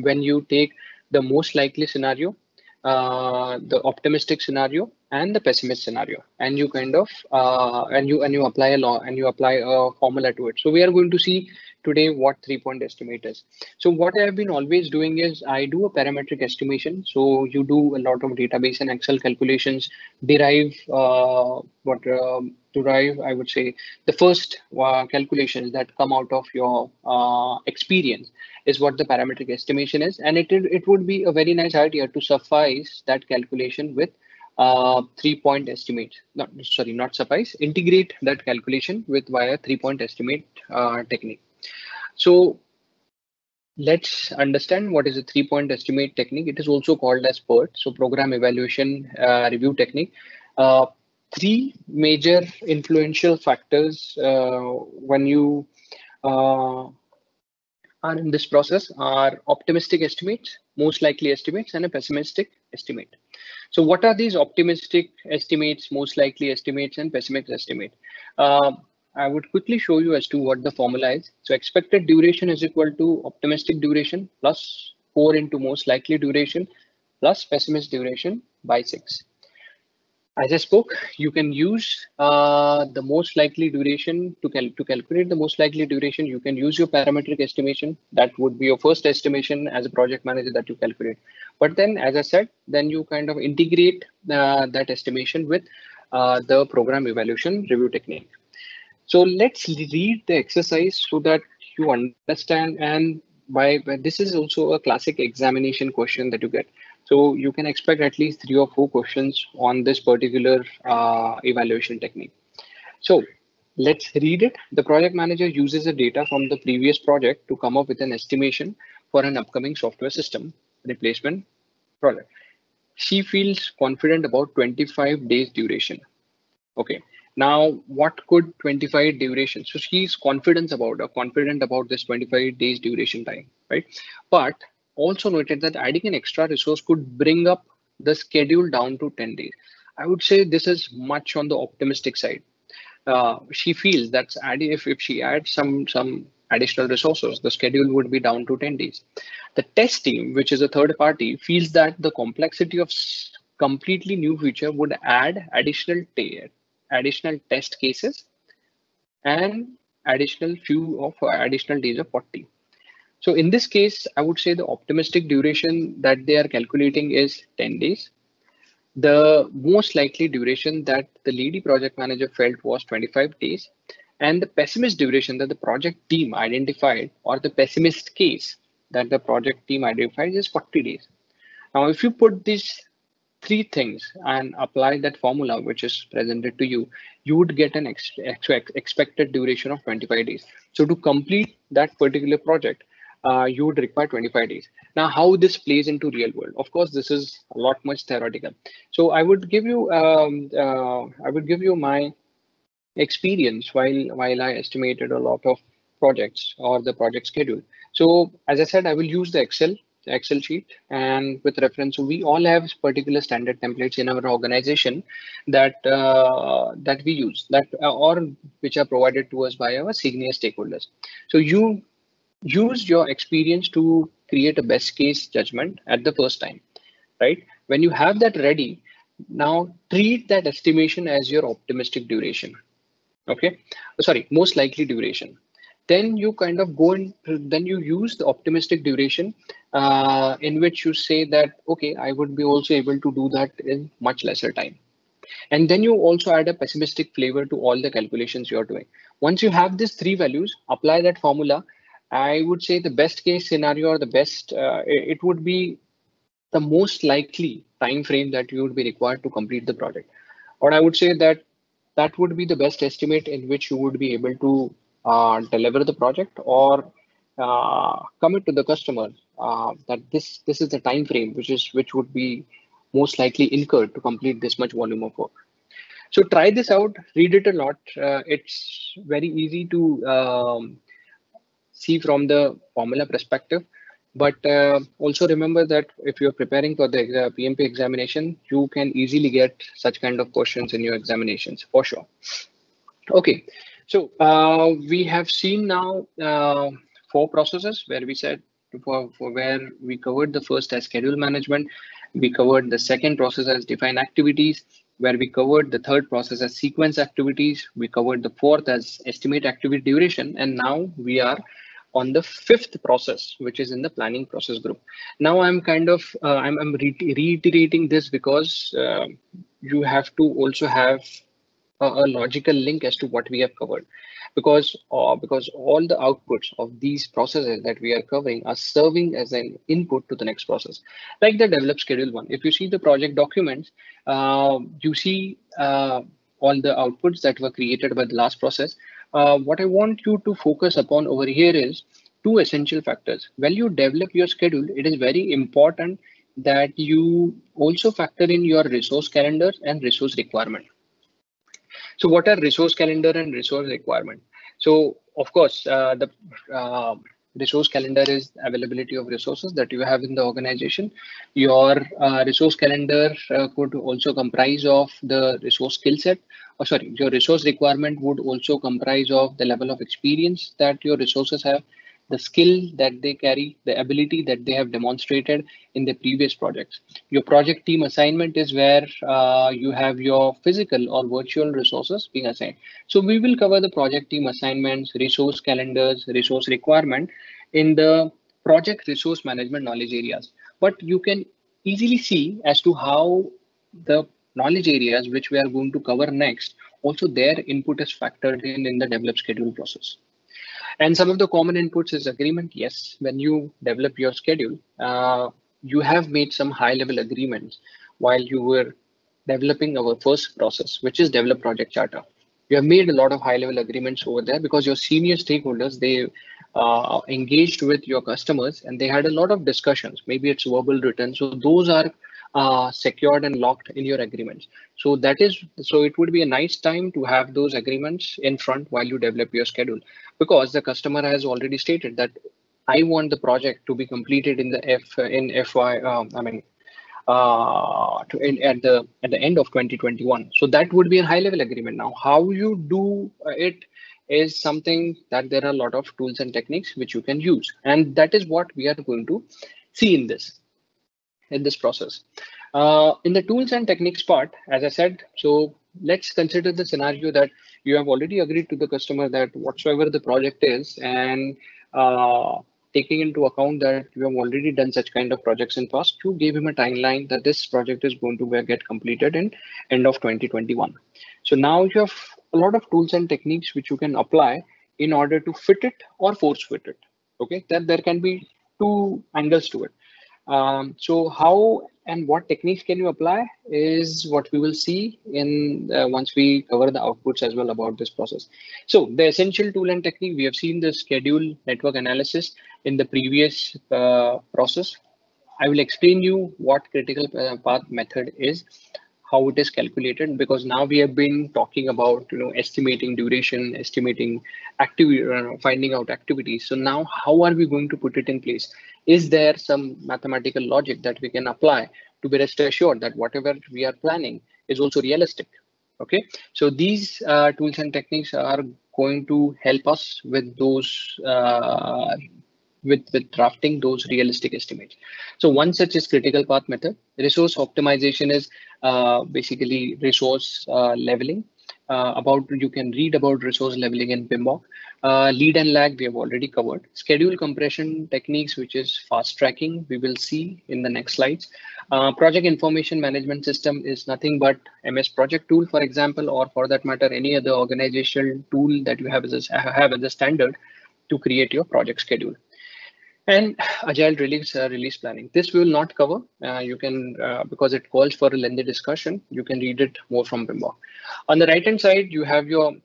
when you take the most likely scenario, the optimistic scenario, and the pessimist scenario, and you kind of and you apply a law and you apply a formula to it. So we are going to see today what 3-point estimate is. So what I have been always doing is I do a parametric estimation. So you do a lot of database and Excel calculations, derive I would say the first calculations that come out of your experience is what the parametric estimation is, and it would be a very nice idea to suffice that calculation with 3-point estimate. Not suffice. Integrate that calculation with via 3-point estimate technique. So let's understand what is a 3-point estimate technique. It is also called as PERT, so program evaluation review technique. Three major influential factors when you are in this process are optimistic estimates, most likely estimates, and a pessimistic estimate. So what are these optimistic estimates, most likely estimates, and pessimistic estimate? I would quickly show you as to what the formula is. So expected duration is equal to optimistic duration plus 4 into most likely duration plus pessimist duration by 6. As I spoke, you can use the most likely duration to calculate the most likely duration. You can use your parametric estimation. That would be your first estimation as a project manager that you calculate. But then, as I said, then you kind of integrate that estimation with the program evaluation review technique. So let's read the exercise so that you understand. And by this is also a classic examination question that you get. So you can expect at least 3 or 4 questions on this particular evaluation technique. So let's read it. The project manager uses the data from the previous project to come up with an estimation for an upcoming software system replacement project. She feels confident about 25 days duration. Okay. Now, what could 25 duration? So she's confident about this 25 days duration time, right? But also noted that adding an extra resource could bring up the schedule down to 10 days. I would say this is much on the optimistic side. She feels that if she adds some additional resources, the schedule would be down to 10 days. The test team, which is a third party, feels that the complexity of completely new feature would add additional test cases and additional days of 40. So in this case, I would say the optimistic duration that they are calculating is 10 days. The most likely duration that the lady project manager felt was 25 days. And the pessimist duration that the project team identified, or the pessimist case that the project team identified, is 40 days. Now, if you put these three things and apply that formula which is presented to you, you would get an expected duration of 25 days. So to complete that particular project, you would require 25 days. Now, how this plays into real world? Of course, this is a lot much theoretical. So I would give you my experience while I estimated a lot of projects or the project schedule. So as I said, I will use the Excel sheet, and with reference, so we all have particular standard templates in our organization that we use or which are provided to us by our senior stakeholders. So you use your experience to create a best case judgment at the first time, right? When you have that ready, now treat that estimation as your optimistic duration. Okay, sorry, most likely duration. Then you kind of then you use the optimistic duration in which you say that, okay, I would be also able to do that in much lesser time. And then you also add a pessimistic flavor to all the calculations you're doing. Once you have these three values, apply that formula. I would say the best case scenario, or the best, it would be the most likely time frame that you would be required to complete the project. Or I would say that that would be the best estimate in which you would be able to deliver the project, or commit to the customer that this is the time frame which would be most likely incurred to complete this much volume of work. So try this out, read it a lot. It's very easy to see from the formula perspective. But also remember that if you're preparing for the PMP examination, you can easily get such kind of questions in your examinations for sure. Okay, so we have seen now four processes where we said for where we covered the first as schedule management, we covered the second process as define activities, where we covered the third process as sequence activities, we covered the fourth as estimate activity duration, and now we are on the fifth process, which is in the planning process group. Now I'm kind of reiterating this because you have to also have a logical link as to what we have covered, because all the outputs of these processes that we are covering are serving as an input to the next process, like the develop schedule one. If you see the project documents, you see all the outputs that were created by the last process. What I want you to focus upon over here is two essential factors. When you develop your schedule, it is very important that you also factor in your resource calendars and resource requirement. So what are resource calendar and resource requirement? So of course, the resource calendar is availability of resources that you have in the organization. Your resource calendar could also comprise of the resource skill set. Or sorry, your resource requirement would also comprise of the level of experience that your resources have, the skill that they carry, the ability that they have demonstrated in the previous projects. Your project team assignment is where you have your physical or virtual resources being assigned. So we will cover the project team assignments, resource calendars, resource requirement in the project resource management knowledge areas. But you can easily see as to how the knowledge areas which we are going to cover next, also their input is factored in the develop schedule process. And some of the common inputs is agreement. Yes, when you develop your schedule, you have made some high level agreements while you were developing our first process, which is develop project charter. You have made a lot of high level agreements over there because your senior stakeholders, they engaged with your customers and they had a lot of discussions. Maybe it's verbal, written. So those are secured and locked in your agreements. So it would be a nice time to have those agreements in front while you develop your schedule, because the customer has already stated that I want the project to be completed in the FY. at the end of 2021. So that would be a high level agreement. Now, how you do it is something that there are a lot of tools and techniques which you can use, and that is what we are going to see in this process. In the tools and techniques part, as I said, so let's consider the scenario that you have already agreed to the customer that whatsoever the project is, and taking into account that you have already done such kind of projects in past, you gave him a timeline that this project is going to get completed in end of 2021. So now you have a lot of tools and techniques which you can apply in order to fit it or force fit it. Okay, that there can be two angles to it. So how and what techniques can you apply is what we will see in once we cover the outputs as well about this process. So the essential tool and technique, we have seen the schedule network analysis in the previous process. I will explain you what critical path method is, how it is calculated, because now we have been talking about estimating duration, estimating activity, finding out activities. So now how are we going to put it in place? Is there some mathematical logic that we can apply to be rest assured that whatever we are planning is also realistic? Okay, so these tools and techniques are going to help us with those with drafting those realistic estimates. So one such is critical path method. Resource optimization is basically resource leveling. About you can read about resource leveling in PMBOK. Lead and lag we have already covered. Schedule compression techniques, which is fast tracking, we will see in the next slides. Project information management system is nothing but MS Project tool, for example, or for that matter, any other organizational tool that you have as a standard to create your project schedule. And agile release planning. This we will not cover. You can because it calls for a lengthy discussion. You can read it more from PMBOK. On the right hand side, you have your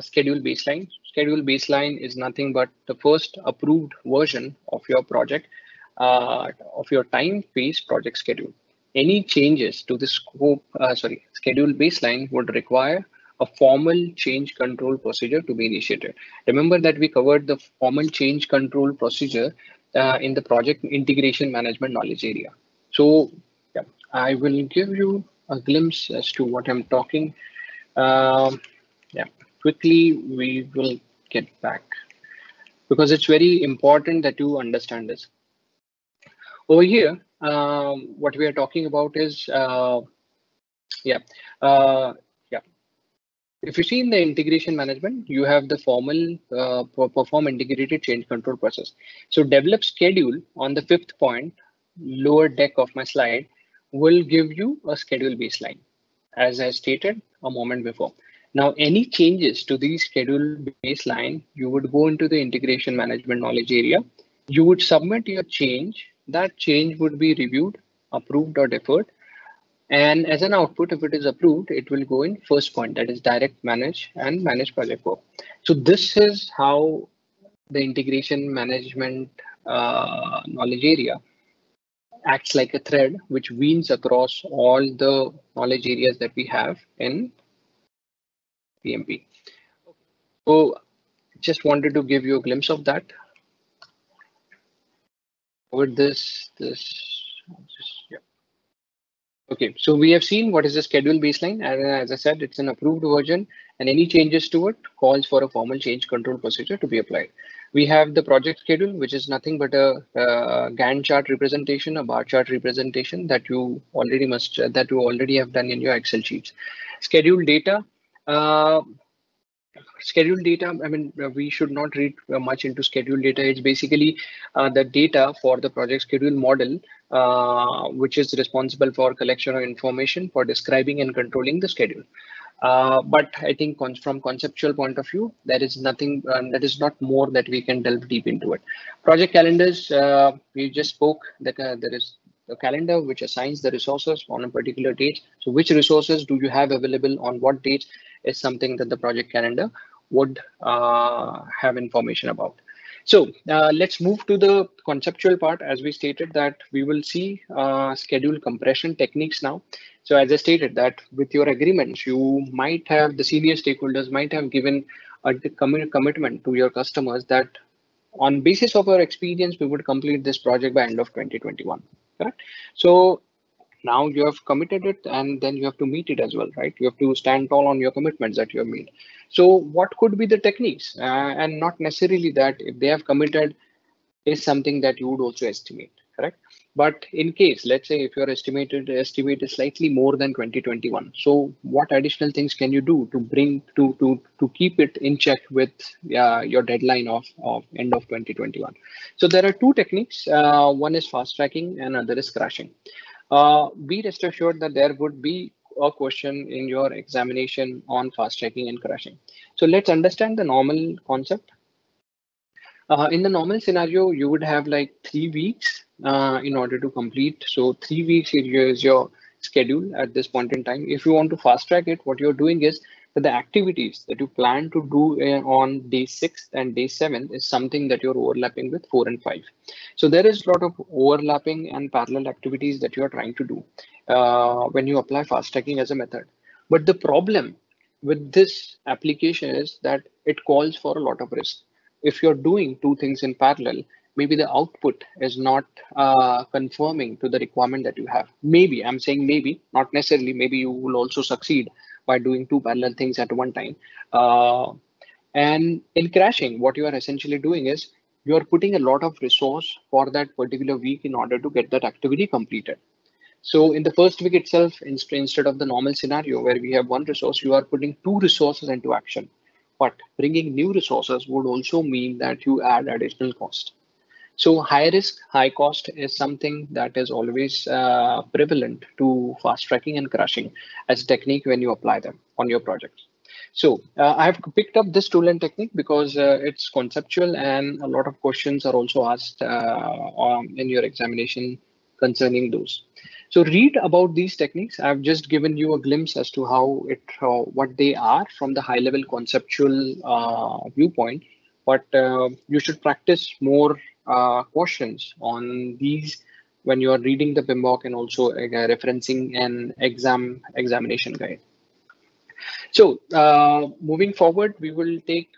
schedule baseline. Schedule baseline is nothing but the first approved version of your project, of your time-based project schedule. Any changes to the schedule baseline would require a formal change control procedure to be initiated. Remember that we covered the formal change control procedure in the project integration management knowledge area. So yeah, I will give you a glimpse as to what I'm talking. Yeah, quickly we will get back because it's very important that you understand this. Over here, what we are talking about is yeah. If you see in the integration management, you have the formal perform integrated change control process. So develop schedule on the fifth point, lower deck of my slide, will give you a schedule baseline, as I stated a moment before. Now, any changes to the schedule baseline, you would go into the integration management knowledge area. You would submit your change. That change would be reviewed, approved or deferred. And as an output, if it is approved, it will go in first point, that is direct manage and manage project work. So this is how the integration management knowledge area acts like a thread which weaves across all the knowledge areas that we have in PMP. So just wanted to give you a glimpse of that. Over this, yeah. Okay, so we have seen what is the schedule baseline, and as I said, it's an approved version, and any changes to it calls for a formal change control procedure to be applied. We have the project schedule, which is nothing but a Gantt chart representation, a bar chart representation that you already have done in your Excel sheets. Schedule data. Schedule data, I mean, we should not read much into schedule data. It's basically the data for the project schedule model, which is responsible for collection of information for describing and controlling the schedule. But I think from conceptual point of view, there is nothing that is not more that we can delve deep into it. Project calendars, we just spoke that there is a calendar which assigns the resources on a particular date. So which resources do you have available on what date is something that the project calendar would have information about. So let's move to the conceptual part. As we stated that we will see schedule compression techniques now. So as I stated that with your agreements, you might have the senior stakeholders might have given a commitment to your customers that on basis of our experience, we would complete this project by end of 2021. Correct? So Now you have committed it, and then you have to meet it as well, right? You have to stand tall on your commitments that you have made. So what could be the techniques, and not necessarily that if they have committed is something that you would also estimate, correct? But in case, let's say if your estimated estimate is slightly more than 2021, so what additional things can you do to bring to keep it in check with your deadline of end of 2021? So there are two techniques. One is fast tracking and other is crashing. Be rest assured that there would be a question in your examination on fast tracking and crashing. So let's understand the normal concept. In the normal scenario, you would have like 3 weeks in order to complete. So 3 weeks is your schedule at this point in time. If you want to fast track it, what you're doing is that the activities that you plan to do on day 6 and day 7 is something that you're overlapping with 4 and 5. So there is a lot of overlapping and parallel activities that you are trying to do when you apply fast tracking as a method. But the problem with this application is that it calls for a lot of risk. If you're doing two things in parallel, maybe the output is not conforming to the requirement that you have. Maybe, I'm saying maybe, not necessarily, maybe you will also succeed by doing two parallel things at one time. And in crashing, what you are essentially doing is you are putting a lot of resource for that particular week in order to get that activity completed. So in the first week itself, instead of the normal scenario where we have one resource, you are putting two resources into action. But bringing new resources would also mean that you add additional cost. So high risk, high cost is something that is always prevalent to fast tracking and crashing as a technique when you apply them on your projects. So I have picked up this tool and technique because it's conceptual and a lot of questions are also asked in your examination concerning those. So read about these techniques. I've just given you a glimpse as to what they are from the high level conceptual viewpoint, but you should practice more questions on these when you are reading the PMBOK and also referencing an examination guide. So moving forward, we will take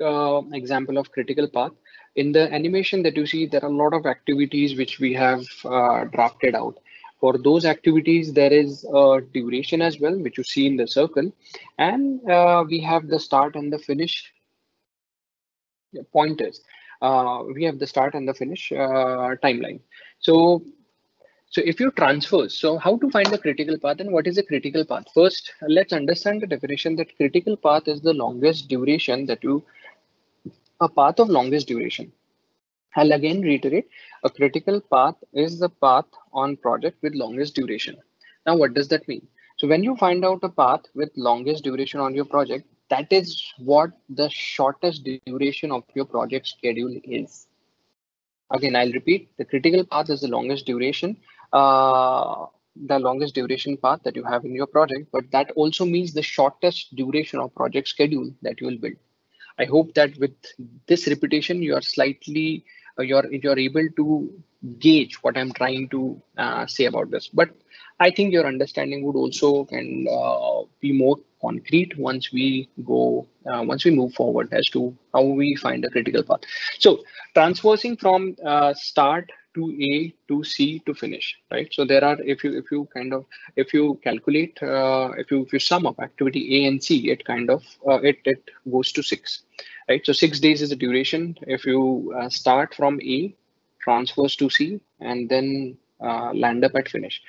example of critical path. In the animation that you see, there are a lot of activities which we have drafted out. For those activities, there is a duration as well, which you see in the circle. And we have the start and the finish pointers. We have the start and the finish timeline. So if you transfer, so how to find the critical path and what is a critical path? First, let's understand the definition that critical path is the longest duration a path of longest duration. I'll again reiterate, a critical path is the path on project with longest duration. Now, what does that mean? So when you find out a path with longest duration on your project, that is what the shortest duration of your project schedule is. Again, I'll repeat, the critical path is the longest duration path that you have in your project, but that also means the shortest duration of project schedule that you will build. I hope that with this repetition, you are slightly, you're able to gauge what I'm trying to say about this. But I think your understanding would also can be more concrete once we move forward as to how we find a critical path. So transversing from start to A to C to finish, right? So there are, if you calculate, if you sum up activity A and C, it goes to 6, right? So 6 days is the duration. If you start from A, transfers to C, and then land up at finish.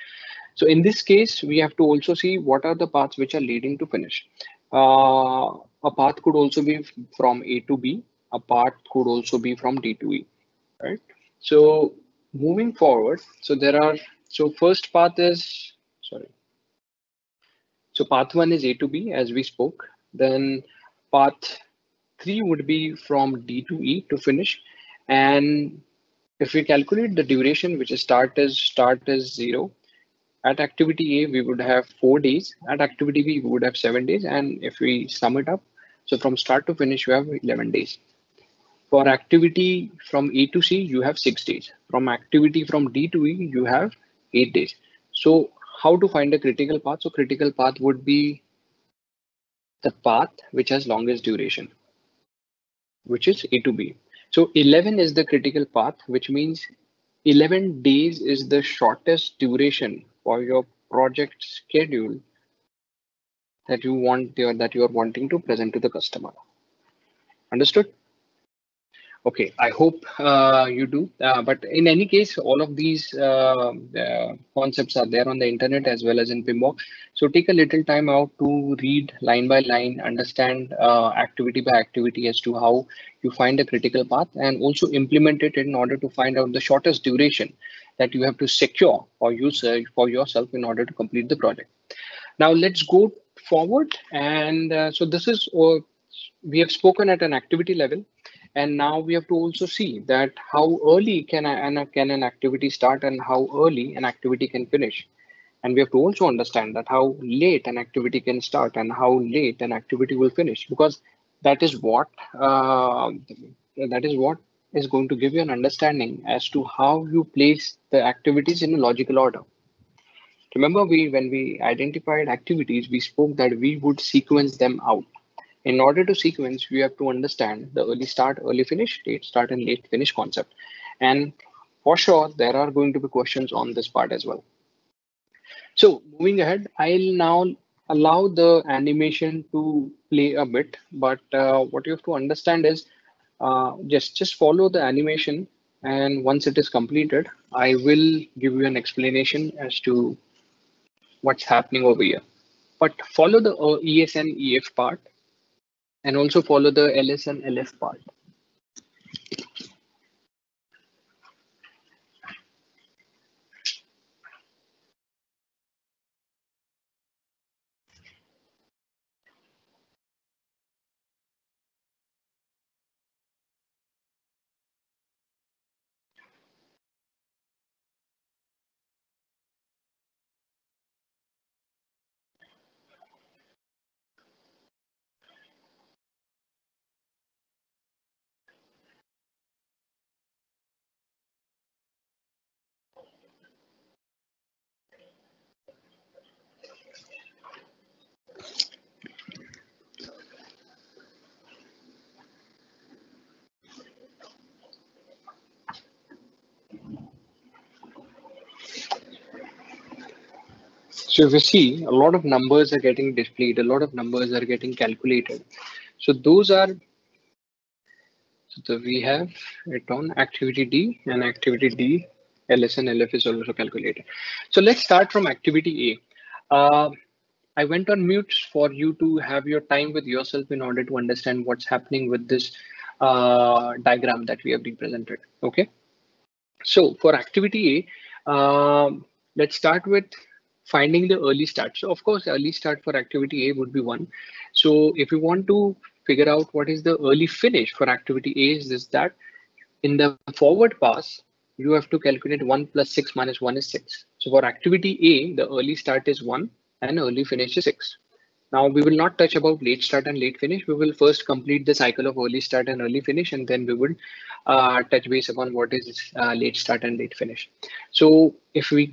So in this case, we have to also see what are the paths which are leading to finish. A path could also be from A to B. A path could also be from D to E, right? So moving forward, so first path is, sorry. So path 1 is A to B as we spoke. Then path 3 would be from D to E to finish. And if we calculate the duration, which is start is 0. At activity A, we would have 4 days. At activity B, we would have 7 days. And if we sum it up, so from start to finish, you have 11 days. For activity from A to C, you have 6 days. From activity from D to E, you have 8 days. So how to find a critical path? So critical path would be the path which has longest duration, which is A to B. So 11 is the critical path, which means 11 days is the shortest duration for your project schedule that you are wanting to present to the customer. Understood? Okay, I hope you do. But in any case, all of these concepts are there on the internet as well as in PMBOK. So take a little time out to read line by line, understand activity by activity as to how you find a critical path, and also implement it in order to find out the shortest duration that you have to secure for yourself in order to complete the project. Now let's go forward. And so this is, we have spoken at an activity level. And now we have to also see that how early can an activity start and how early an activity can finish. And we have to also understand that how late an activity can start and how late an activity will finish, because that is what is going to give you an understanding as to how you place the activities in a logical order. Remember, when we identified activities, we spoke that we would sequence them out. In order to sequence, we have to understand the early start, early finish, late start, and late finish concept. And for sure, there are going to be questions on this part as well. So moving ahead, I'll now allow the animation to play a bit, but what you have to understand is just follow the animation, and once it is completed, I will give you an explanation as to what's happening over here. But follow the ES and EF part, and also follow the LS and LF part. So if you see, a lot of numbers are getting displayed, a lot of numbers are getting calculated. So those are, so we have it on activity D, and activity D, LS and LF is also calculated. So let's start from activity A. I went on mute for you to have your time with yourself in order to understand what's happening with this diagram that we have represented. Okay. So for activity A, let's start with finding the early start. So of course, early start for activity A would be 1. So if you want to figure out what is the early finish for activity A, is this that in the forward pass, you have to calculate 1 plus 6 minus 1 is 6. So for activity A, the early start is 1 and early finish is 6. Now we will not touch about late start and late finish. We will first complete the cycle of early start and early finish, and then we will touch base upon what is late start and late finish. So if we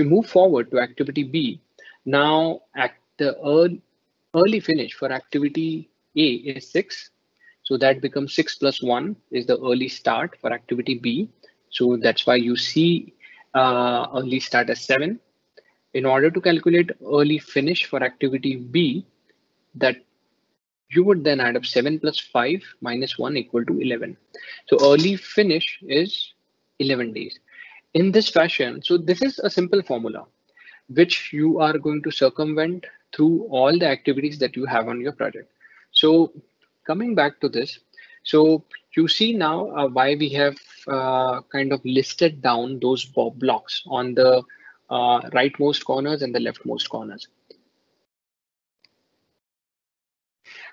move forward to activity B, now at the early finish for activity A is 6. So that becomes 6 plus 1 is the early start for activity B. So that's why you see early start as 7. In order to calculate early finish for activity B, that you would then add up 7 plus 5 minus 1 equal to 11. So early finish is 11 days. In this fashion, so this is a simple formula which you are going to circumvent through all the activities that you have on your project. So coming back to this, so you see now why we have kind of listed down those blocks on the rightmost corners and the leftmost corners.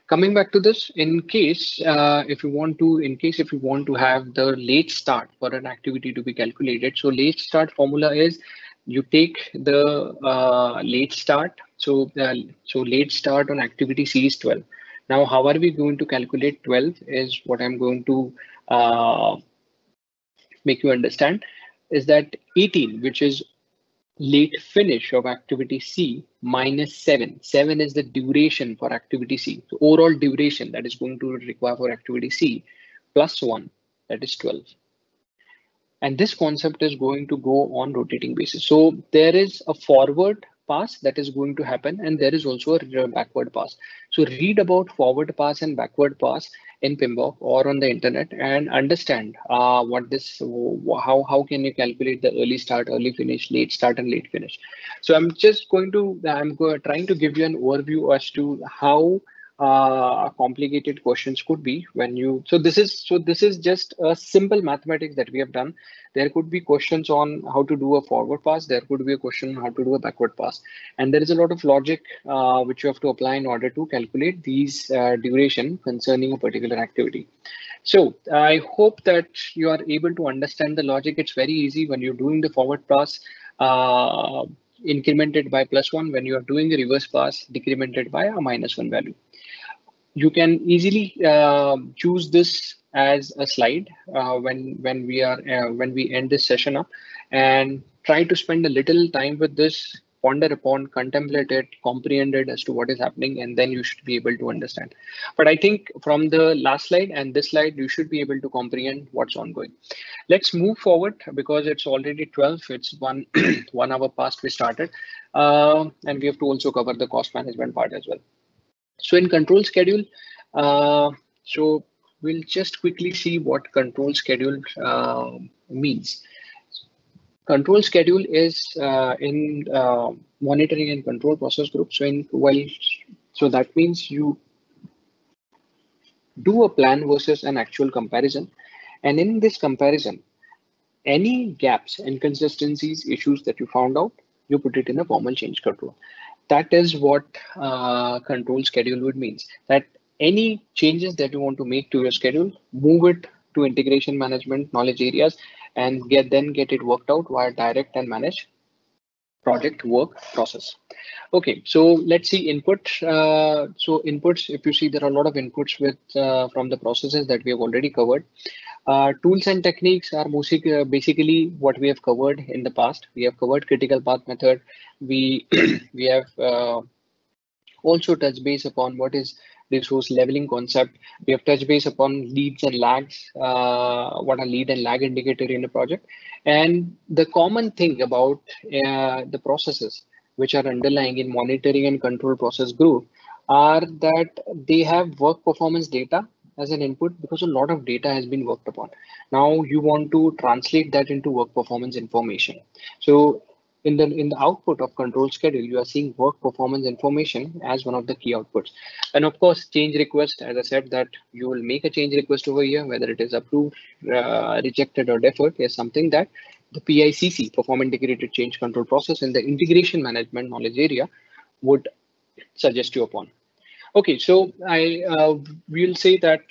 Coming back to this, in case if you want to have the late start for an activity to be calculated, so late start formula is you take the late start. So late start on activity C is 12. Now, how are we going to calculate 12 is what I'm going to make you understand is that 18, which is late finish of activity C, minus 7. 7 is the duration for activity C. So overall duration that is going to require for activity C, plus 1, that is 12. And this concept is going to go on rotating basis. So there is a forward pass that is going to happen, and there is also a backward pass. So read about forward pass and backward pass in PMBOK or on the internet and understand what this, how can you calculate the early start, early finish, late start, and late finish. So trying to give you an overview as to how complicated questions could be when you. So this is just a simple mathematics that we have done. There could be questions on how to do a forward pass. There could be a question on how to do a backward pass, and there is a lot of logic which you have to apply in order to calculate these duration concerning a particular activity. So I hope that you are able to understand the logic. It's very easy when you're doing the forward pass. Incremented by +1, when you are doing the reverse pass, decremented by a -1 value. You can easily choose this as a slide when we end this session up, and try to spend a little time with this, ponder upon, contemplate it, comprehend it as to what is happening, and then you should be able to understand. But I think from the last slide and this slide, you should be able to comprehend what's ongoing. Let's move forward because it's already 12. It's 1 hour past we started, and we have to also cover the cost management part as well. So in control schedule, so we'll just quickly see what control schedule means. Control schedule is in monitoring and control process group. So that means you do a plan versus an actual comparison, and in this comparison, any gaps, inconsistencies, issues that you found out, you put it in a formal change control. That is what control schedule would means. That any changes that you want to make to your schedule, move it to integration management knowledge areas, and get it worked out via direct and manage project work process. Okay, so let's see input. So inputs, if you see, there are a lot of inputs with from the processes that we have already covered. Tools and techniques are basically what we have covered in the past. We have covered critical path method. We we have also touched base upon what is resource leveling concept. We have touched base upon leads and lags, what are lead and lag indicator in a project. And the common thing about the processes which are underlying in monitoring and control process group are that they have work performance data as an input, because a lot of data has been worked upon. Now you want to translate that into work performance information. So in the output of control schedule, you are seeing work performance information as one of the key outputs. And of course, change request, as I said, that you will make a change request over here, whether it is approved, rejected, or deferred, is something that the PICC, perform integrated change control process, in the integration management knowledge area would suggest you upon. Okay, so I will say that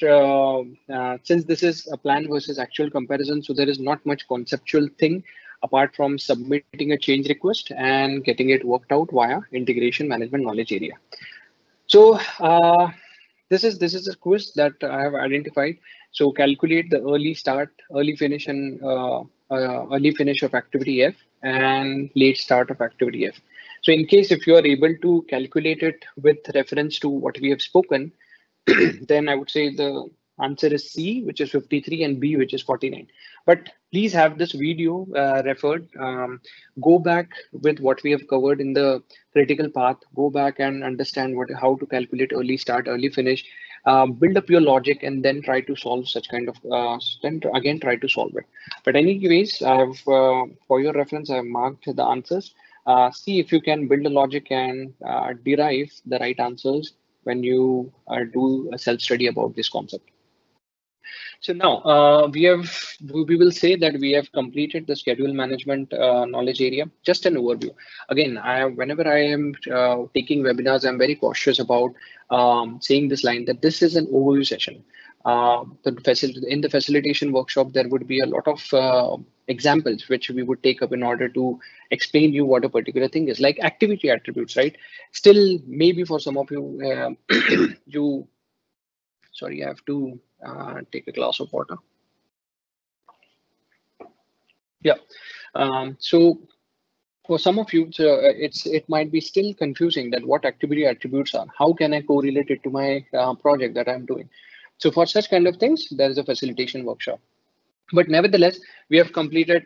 since this is a plan versus actual comparison, so there is not much conceptual thing apart from submitting a change request and getting it worked out via integration management knowledge area. So this is a quiz that I have identified. So calculate the early start, early finish, and early finish of activity F and late start of activity F. So in case if you are able to calculate it with reference to what we have spoken, then I would say the answer is C, which is 53, and B, which is 49. But please have this video referred. Go back with what we have covered in the critical path. Go back and understand how to calculate early start, early finish. Build up your logic and then try to solve such kind of. Then again try to solve it. But anyways, I have for your reference, I have marked the answers. See if you can build a logic and derive the right answers when you do a self-study about this concept. So now we will say that we have completed the schedule management knowledge area. Just an overview. Again, whenever I am taking webinars, I'm very cautious about saying this line that this is an overview session. In the facilitation workshop, there would be a lot of examples which we would take up in order to explain you what a particular thing is, like activity attributes, right? Still, maybe for some of you, sorry, I have to take a glass of water. Yeah. So for some of you, it might be still confusing that what activity attributes are. How can I correlate it to my project that I'm doing? So for such kind of things, there is a facilitation workshop. But nevertheless, we have completed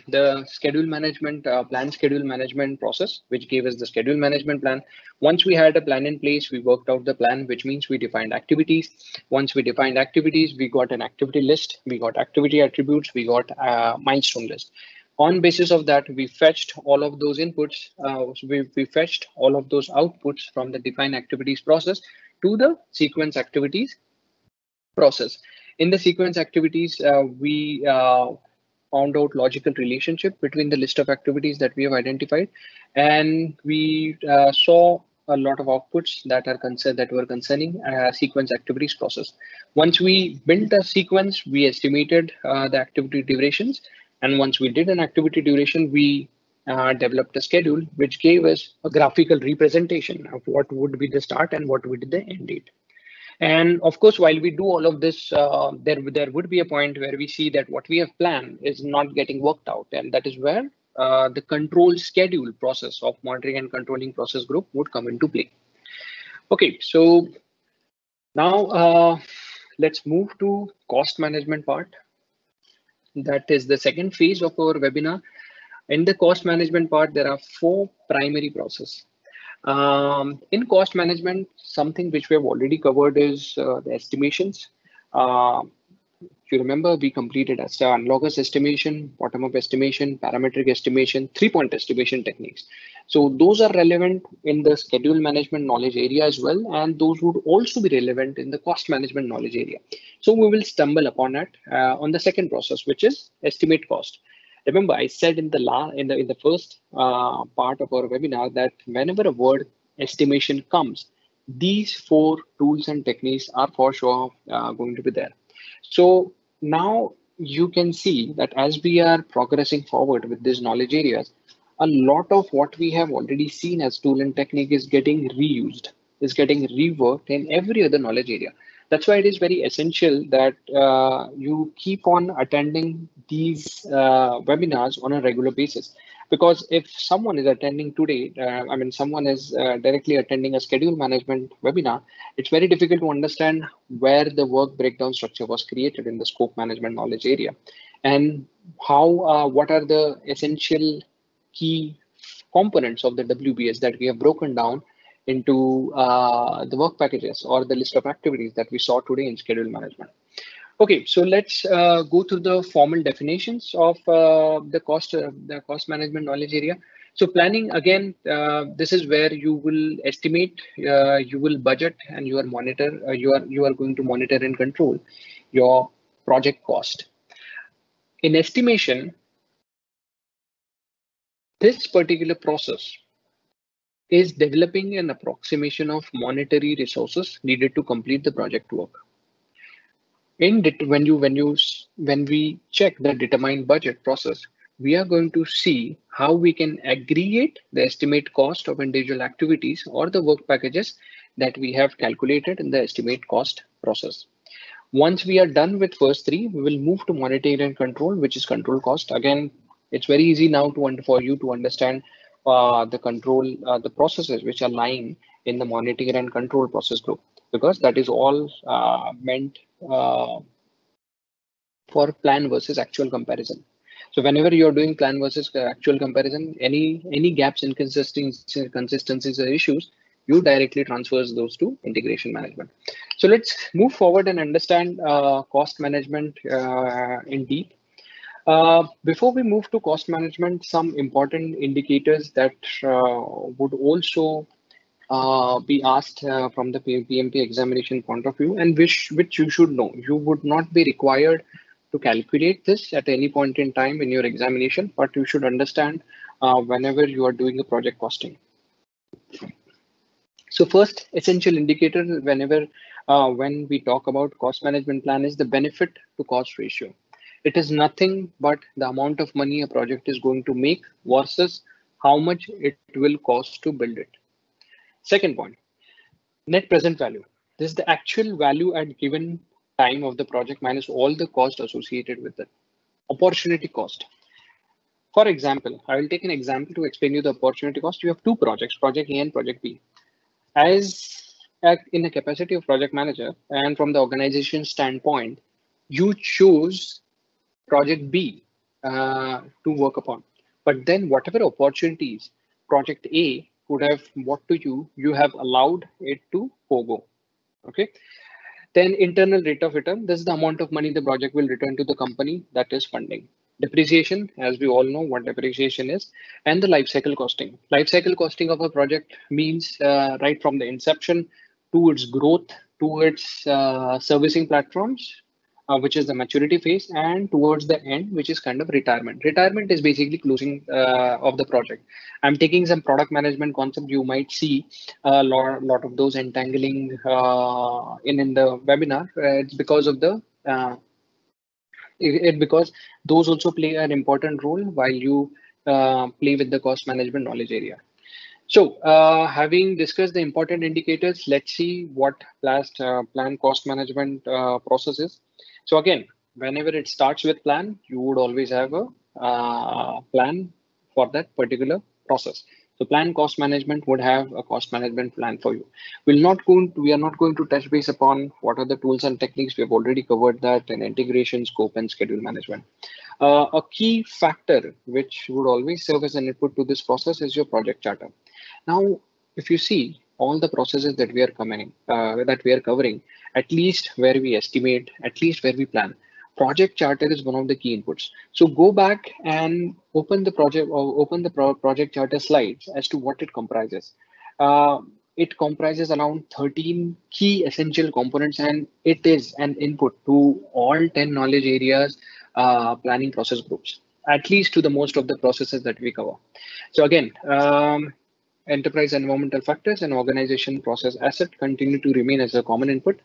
the schedule management, plan schedule management process, which gave us the schedule management plan. Once we had a plan in place, we worked out the plan, which means we defined activities. Once we defined activities, we got an activity list, we got activity attributes, we got a milestone list. On basis of that, we fetched all of those inputs, we fetched all of those outputs from the define activities process to the sequence activities process. In the sequence activities, we found out logical relationship between the list of activities that we have identified, and we saw a lot of outputs that were concerning sequence activities process. Once we built a sequence, we estimated the activity durations, and once we did an activity duration, we developed a schedule which gave us a graphical representation of what would be the start and what would be the end date. And of course, while we do all of this, there would be a point where we see that what we have planned is not getting worked out, and that is where the control schedule process of monitoring and controlling process group would come into play. Okay, so now let's move to cost management part. That is the second phase of our webinar. In the cost management part, there are four primary processes. In cost management, something which we have already covered is the estimations. If you remember, we completed as analogous estimation, bottom-up estimation, parametric estimation, three-point estimation techniques. So those are relevant in the schedule management knowledge area as well, and those would also be relevant in the cost management knowledge area. So we will stumble upon it on the second process, which is estimate cost. Remember, I said in the first part of our webinar that whenever a word estimation comes, these four tools and techniques are for sure going to be there. So now you can see that as we are progressing forward with these knowledge areas, a lot of what we have already seen as tool and technique is getting reused, is getting reworked in every other knowledge area. That's why it is very essential that you keep on attending these webinars on a regular basis. Because if someone is attending today, someone is directly attending a schedule management webinar, it's very difficult to understand where the work breakdown structure was created in the scope management knowledge area, and how what are the essential key components of the WBS that we have broken down into the work packages or the list of activities that we saw today in schedule management. Okay, so let's go through the formal definitions of the cost management knowledge area. So planning, again, this is where you will estimate, you will budget, and you are going to monitor and control your project cost. In estimation, this particular process is developing an approximation of monetary resources needed to complete the project work. When we check the determined budget process, we are going to see how we can aggregate the estimate cost of individual activities or the work packages that we have calculated in the estimate cost process. Once we are done with first three, we will move to monitoring and control, which is control cost. Again, it's very easy now for you to understand the processes which are lying in the monitoring and control process group, because that is all meant for plan versus actual comparison. So whenever you're doing plan versus actual comparison, any gaps, inconsistencies or issues, you directly transfers those to integration management. So let's move forward and understand cost management in deep. Before we move to cost management, some important indicators that would also be asked from the PMP examination point of view, and which you should know. You would not be required to calculate this at any point in time in your examination, but you should understand whenever you are doing a project costing. So first essential indicator when we talk about cost management plan is the benefit to cost ratio. It is nothing but the amount of money a project is going to make versus how much it will cost to build it. Second point, net present value. This is the actual value at given time of the project minus all the cost associated with it. Opportunity cost. For example, I will take an example to explain you the opportunity cost. You have two projects, project A and project B. In the capacity of project manager and from the organization standpoint, you choose project B to work upon. But then whatever opportunities project A could have brought to you, you have allowed it to forgo. Okay. Then internal rate of return, this is the amount of money the project will return to the company that is funding. Depreciation, as we all know what depreciation is, and the life cycle costing. Life cycle costing of a project means right from the inception to its growth, to its servicing platforms, which is the maturity phase, and towards the end, which is kind of retirement. Retirement is basically closing of the project. I'm taking some product management concept. You might see a lot of those entangling in the webinar. It's because of the because those also play an important role while you play with the cost management knowledge area. So having discussed the important indicators, let's see what plan cost management process is. So again, whenever it starts with plan, you would always have a plan for that particular process. So plan cost management would have a cost management plan for you. We are not going to touch base upon what are the tools and techniques. We have already covered that in integration, scope, and schedule management. A key factor which would always serve as an input to this process is your project charter. Now, if you see all the processes that we are covering, at least where we estimate, at least where we plan, project charter is one of the key inputs. So go back and open the project charter slides as to what it comprises. It comprises around 13 key essential components, and it is an input to all 10 knowledge areas planning process groups, at least to the most of the processes that we cover. So again, enterprise environmental factors and organization process asset continue to remain as a common input.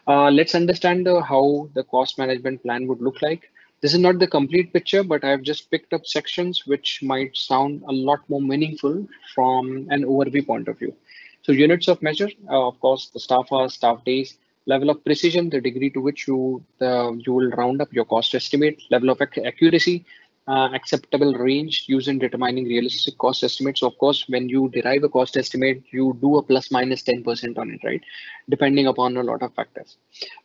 Let's understand how the cost management plan would look like. This is not the complete picture, but I've just picked up sections which might sound a lot more meaningful from an overview point of view. So units of measure, of course, the staff hours, staff days, level of precision, the degree to which you will round up your cost estimate, level of accuracy, acceptable range used in determining realistic cost estimates. So of course, when you derive a cost estimate, you do a plus minus 10% on it, right? Depending upon a lot of factors.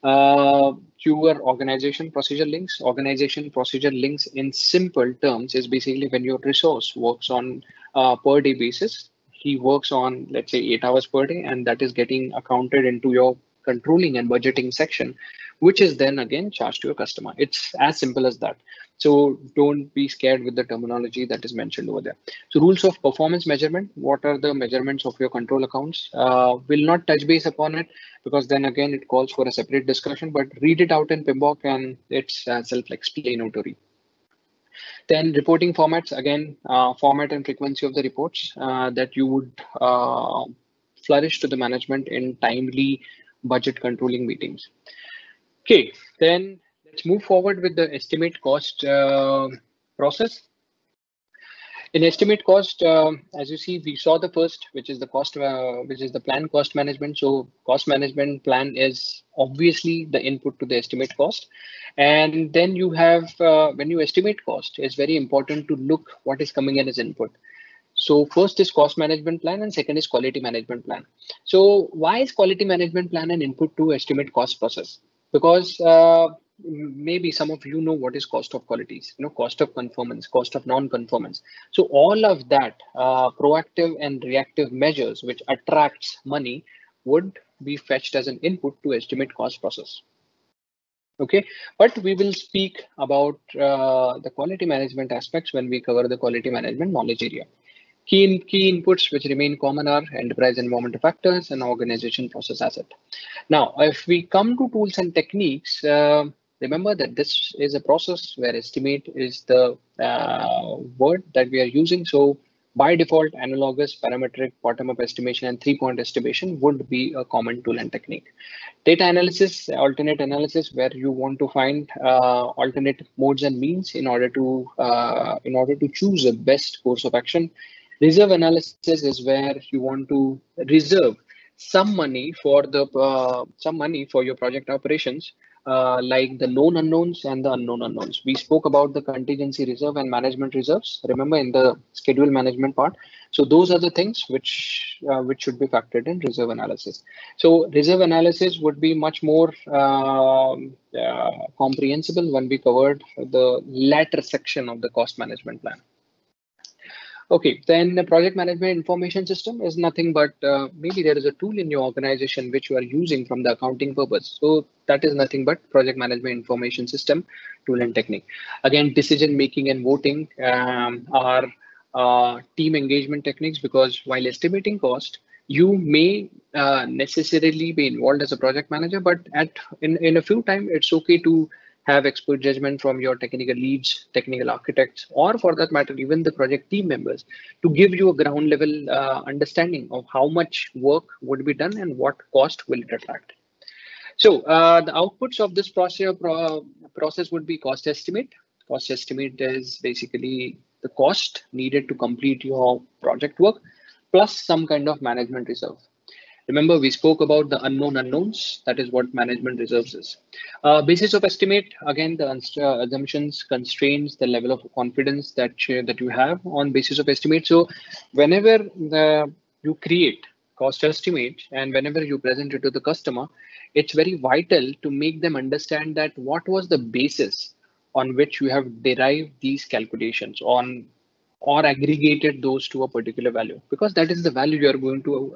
Your organization procedure links. Organization procedure links in simple terms is basically when your resource works on per day basis. He works on, let's say, 8 hours per day, and that is getting accounted into your controlling and budgeting section, which is then again charged to your customer. It's as simple as that. So don't be scared with the terminology that is mentioned over there. So rules of performance measurement. What are the measurements of your control accounts? Will not touch base upon it because then again it calls for a separate discussion, but read it out in PMBOK and it's self-explanatory. Then reporting formats, again, format and frequency of the reports that you would flourish to the management in timely budget controlling meetings. Okay, then let's move forward with the estimate cost process. In estimate cost, as you see, we saw the first, which is the cost, which is the plan cost management. So cost management plan is obviously the input to the estimate cost. And then you have, when you estimate cost, it's very important to look what is coming in as input. So first is cost management plan and second is quality management plan. So why is quality management plan an input to estimate cost process? Because maybe some of you know what is cost of qualities, cost of conformance, cost of non-conformance. So all of that proactive and reactive measures which attracts money would be fetched as an input to estimate cost process. Okay, but we will speak about the quality management aspects when we cover the quality management knowledge area. Key inputs which remain common are enterprise environmental factors and organization process asset. Now, if we come to tools and techniques, remember that this is a process where estimate is the word that we are using. So by default, analogous, parametric, bottom-up estimation, and three-point estimation would be a common tool and technique. Data analysis, alternate analysis, where you want to find alternate modes and means in order to choose the best course of action. Reserve analysis is where you want to reserve some money for your project operations, like the known unknowns and the unknown unknowns. We spoke about the contingency reserve and management reserves, remember, in the schedule management part. So those are the things which should be factored in reserve analysis. So reserve analysis would be much more comprehensible when we covered the latter section of the cost management plan. Okay, then the project management information system is nothing but maybe there is a tool in your organization which you are using from the accounting purpose. So that is nothing but project management information system tool and technique. Again, decision making and voting are team engagement techniques, because while estimating cost, you may necessarily be involved as a project manager, but in a few time, it's okay to have expert judgment from your technical leads, technical architects, or for that matter, even the project team members, to give you a ground level understanding of how much work would be done and what cost will it attract. So the outputs of this process would be cost estimate. Cost estimate is basically the cost needed to complete your project work, plus some kind of management reserve. Remember, we spoke about the unknown unknowns. That is what management reserves is. Basis of estimate, again, the assumptions, constraints, the level of confidence that you have on basis of estimate. So whenever you create cost estimate and whenever you present it to the customer, it's very vital to make them understand that what was the basis on which you have derived these calculations on or aggregated those to a particular value, because that is the value you are going to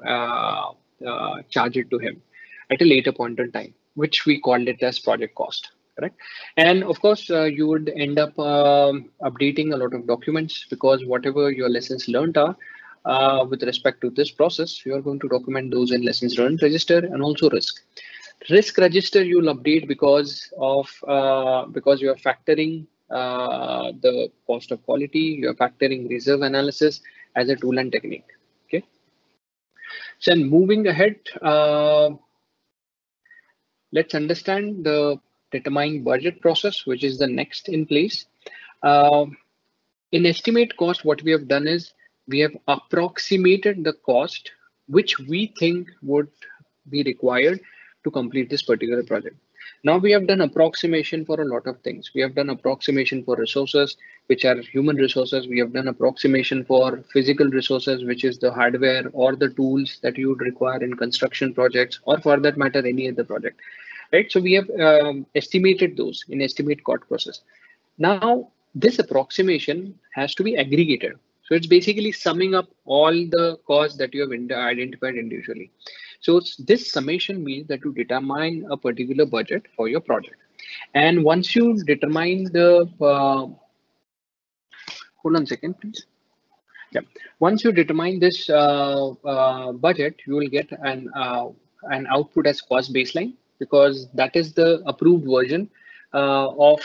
charge it to him at a later point in time, which we called it as project cost. Correct. And of course, you would end up updating a lot of documents, because whatever your lessons learned are with respect to this process, you are going to document those in lessons learned register, and also risk register you'll update because you are factoring the cost of quality, you're factoring reserve analysis as a tool and technique. Okay. So moving ahead, let's understand the determining budget process, which is the next in place. In estimate cost, what we have done is we have approximated the cost which we think would be required to complete this particular project. Now we have done approximation for a lot of things. We have done approximation for resources, which are human resources. We have done approximation for physical resources, which is the hardware or the tools that you would require in construction projects, or for that matter, any other project. Right. So we have estimated those in estimate cost process. Now, this approximation has to be aggregated. So it's basically summing up all the costs that you have identified individually. So this summation means that you determine a particular budget for your project. And once you determine the, hold on a second, please. Yeah. Once you determine this budget, you will get an output as cost baseline, because that is the approved version of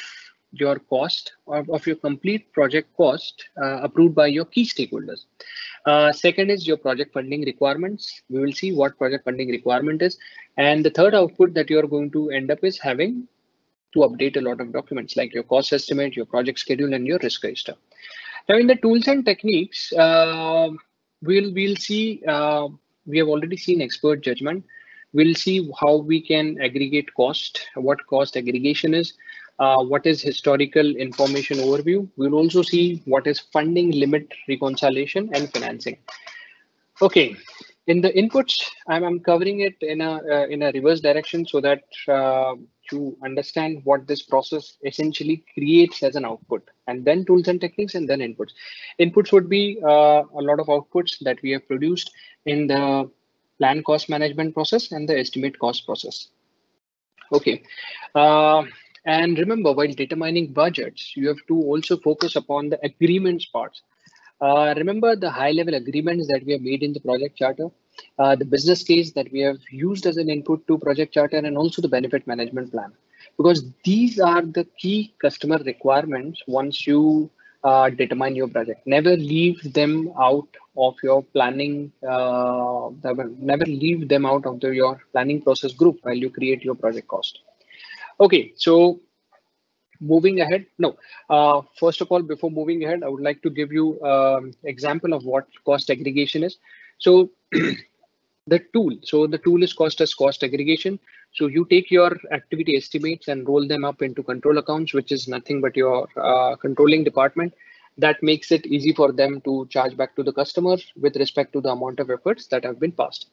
your cost of your complete project cost approved by your key stakeholders. Second is your project funding requirements. We will see what project funding requirement is. And the third output that you are going to end up is having to update a lot of documents like your cost estimate, your project schedule, and your risk register. Now, in the tools and techniques, we'll see. We have already seen expert judgment. We'll see how we can aggregate cost, what cost aggregation is, what is historical information overview. We'll also see what is funding limit reconciliation and financing. Okay, in the inputs, I'm covering it in a reverse direction so that you understand what this process essentially creates as an output, and then tools and techniques, and then inputs. Inputs would be a lot of outputs that we have produced in the plan cost management process and the estimate cost process. Okay. And remember, while determining budgets, you have to also focus upon the agreements parts. Remember the high-level agreements that we have made in the project charter, the business case that we have used as an input to project charter, and also the benefit management plan, because these are the key customer requirements once you determine your project. Never leave them out of your planning. Never leave them out of your planning process group while you create your project cost. Okay, so moving ahead. No, first of all, before moving ahead, I would like to give you example of what cost aggregation is. So the tool is cost as cost aggregation. So you take your activity estimates and roll them up into control accounts, which is nothing but your controlling department. That makes it easy for them to charge back to the customer with respect to the amount of efforts that have been passed.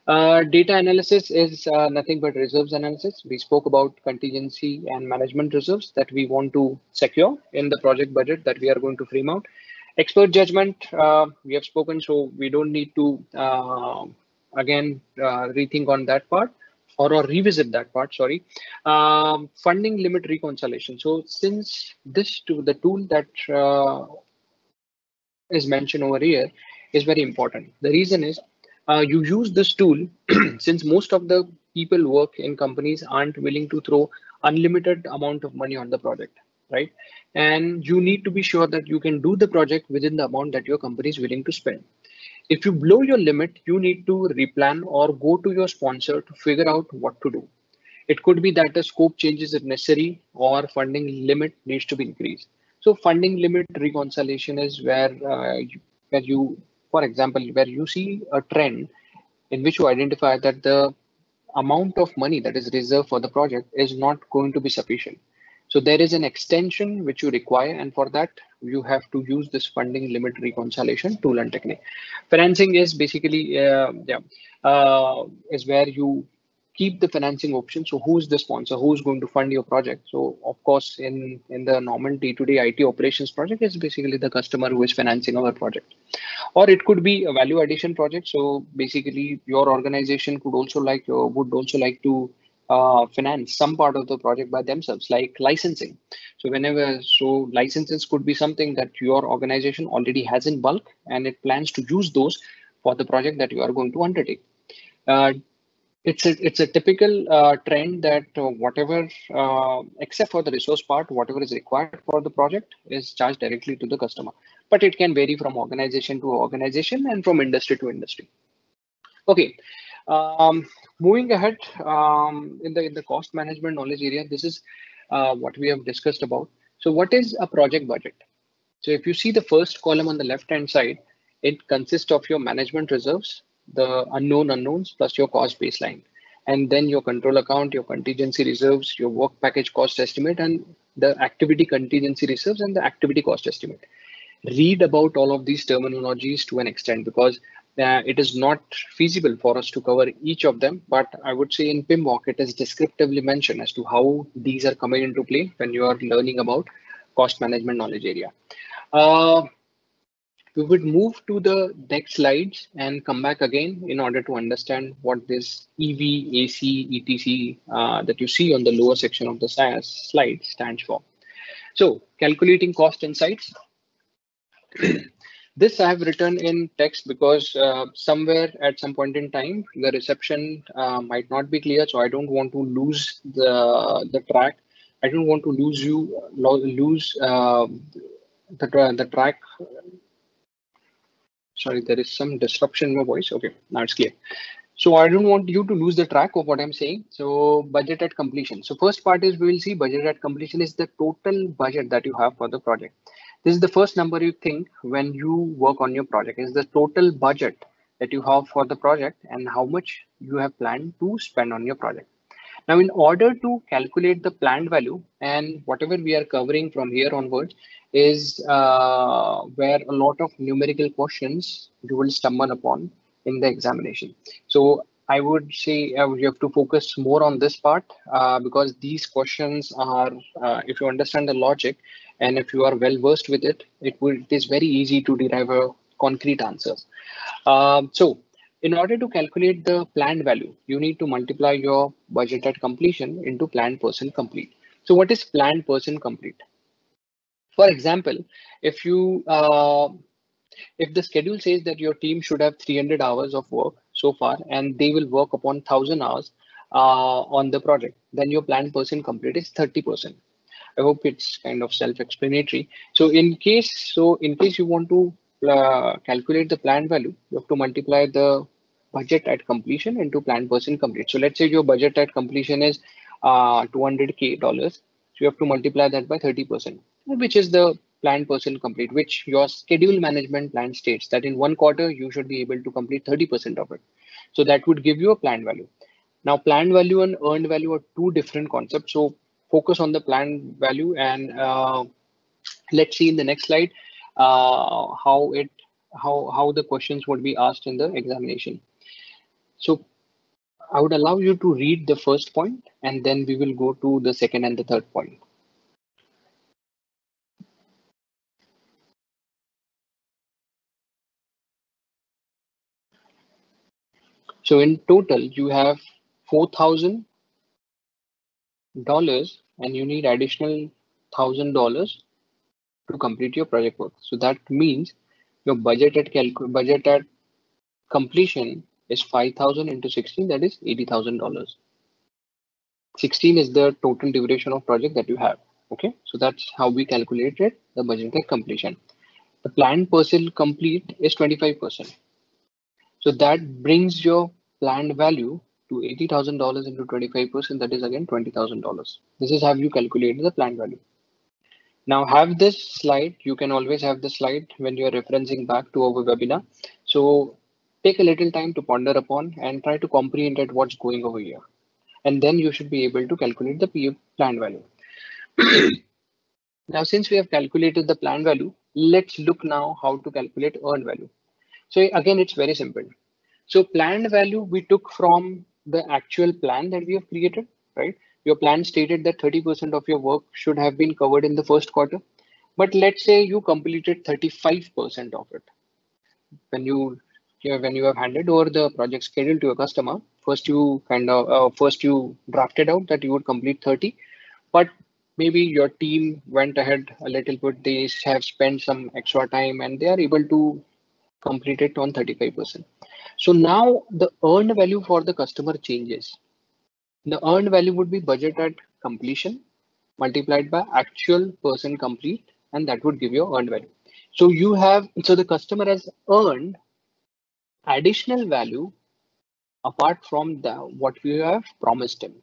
Data analysis is nothing but reserves analysis. We spoke about contingency and management reserves that we want to secure in the project budget that we are going to frame out. Expert judgment, we have spoken, so we don't need to again rethink on that part or revisit that part, sorry. Funding limit reconciliation. So since the tool that is mentioned over here is very important. The reason is you use this tool since most of the people work in companies aren't willing to throw unlimited amount of money on the project, right? And you need to be sure that you can do the project within the amount that your company is willing to spend. If you blow your limit, you need to replan or go to your sponsor to figure out what to do. It could be that the scope changes if necessary or funding limit needs to be increased. So funding limit reconciliation is where you, for example, where you see a trend in which you identify that the amount of money that is reserved for the project is not going to be sufficient. So there is an extension which you require, and for that you have to use this funding limit reconciliation tool and technique. Financing is basically is where you keep the financing option. So who's the sponsor, who's going to fund your project? So of course, in the normal day-to-day IT operations project, is basically the customer who is financing our project, or it could be a value addition project. So basically your organization would also like to finance some part of the project by themselves, like licensing. So licenses could be something that your organization already has in bulk and it plans to use those for the project that you are going to undertake. uh, it's a typical trend that whatever, except for the resource part, whatever is required for the project is charged directly to the customer. But it can vary from organization to organization and from industry to industry. Okay, moving ahead, in the cost management knowledge area, this is what we have discussed about. So what is a project budget? So if you see the first column on the left-hand side, it consists of your management reserves, the unknown unknowns, plus your cost baseline, and then your control account, your contingency reserves, your work package cost estimate, and the activity contingency reserves and the activity cost estimate. Read about all of these terminologies to an extent, because it is not feasible for us to cover each of them. But I would say in PMBOK, it is descriptively mentioned as to how these are coming into play when you are learning about cost management knowledge area. Uh, we would move to the next slides and come back again in order to understand what this EV, AC, ETC that you see on the lower section of the slide stands for. So calculating cost insights. This I have written in text because somewhere at some point in time, the reception might not be clear. So I don't want to lose the track. I don't want to lose the track. Sorry, there is some disruption in my voice. Okay, now it's clear. So I don't want you to lose the track of what I'm saying. So budget at completion. So first part is we will see budget at completion is the total budget that you have for the project. This is the first number you think when you work on your project, is the total budget that you have for the project and how much you have planned to spend on your project. Now, in order to calculate the planned value, and whatever we are covering from here onwards is where a lot of numerical questions you will stumble upon in the examination. So I would say you have to focus more on this part because these questions are, if you understand the logic and if you are well versed with it, it is very easy to derive a concrete answer. So in order to calculate the planned value, you need to multiply your budget at completion into planned percent complete. So what is planned percent complete? For example, if you if the schedule says that your team should have 300 hours of work so far and they will work upon 1,000 hours on the project, then your planned percent complete is 30%. I hope it's kind of self-explanatory. So in case you want to calculate the planned value, you have to multiply the budget at completion into planned percent complete. So let's say your budget at completion is $200K. So you have to multiply that by 30%, which is the planned percent complete, which your schedule management plan states that in 1 quarter you should be able to complete 30% of it. So that would give you a planned value. Now, planned value and earned value are two different concepts. So focus on the planned value, and let's see in the next slide. how the questions would be asked in the examination. So I would allow you to read the first point, and then we will go to the second and the third point. So in total, you have $4,000 and you need additional $1,000 to complete your project work. So that means your budget at completion is 5,000 into 16, that is $80,000. 16 is the total duration of project that you have. Okay, so that's how we calculated the budget at completion. The planned percent complete is 25%. So that brings your planned value to $80,000 into 25%. That is again $20,000. This is how you calculate the planned value. Now have this slide. You can always have the slide when you're referencing back to our webinar. So take a little time to ponder upon and try to comprehend at what's going over here. And then you should be able to calculate the planned value. Now, since we have calculated the planned value, let's look now how to calculate earned value. So again, it's very simple. So planned value we took from the actual plan that we have created, right? Your plan stated that 30% of your work should have been covered in the first quarter. But let's say you completed 35% of it. When you have handed over the project schedule to a customer, first you drafted out that you would complete 30, but maybe your team went ahead a little bit. They have spent some extra time and they are able to complete it on 35%. So now the earned value for the customer changes. The earned value would be budget at completion multiplied by actual percent complete, and that would give you earned value. So the customer has earned additional value apart from what we have promised him.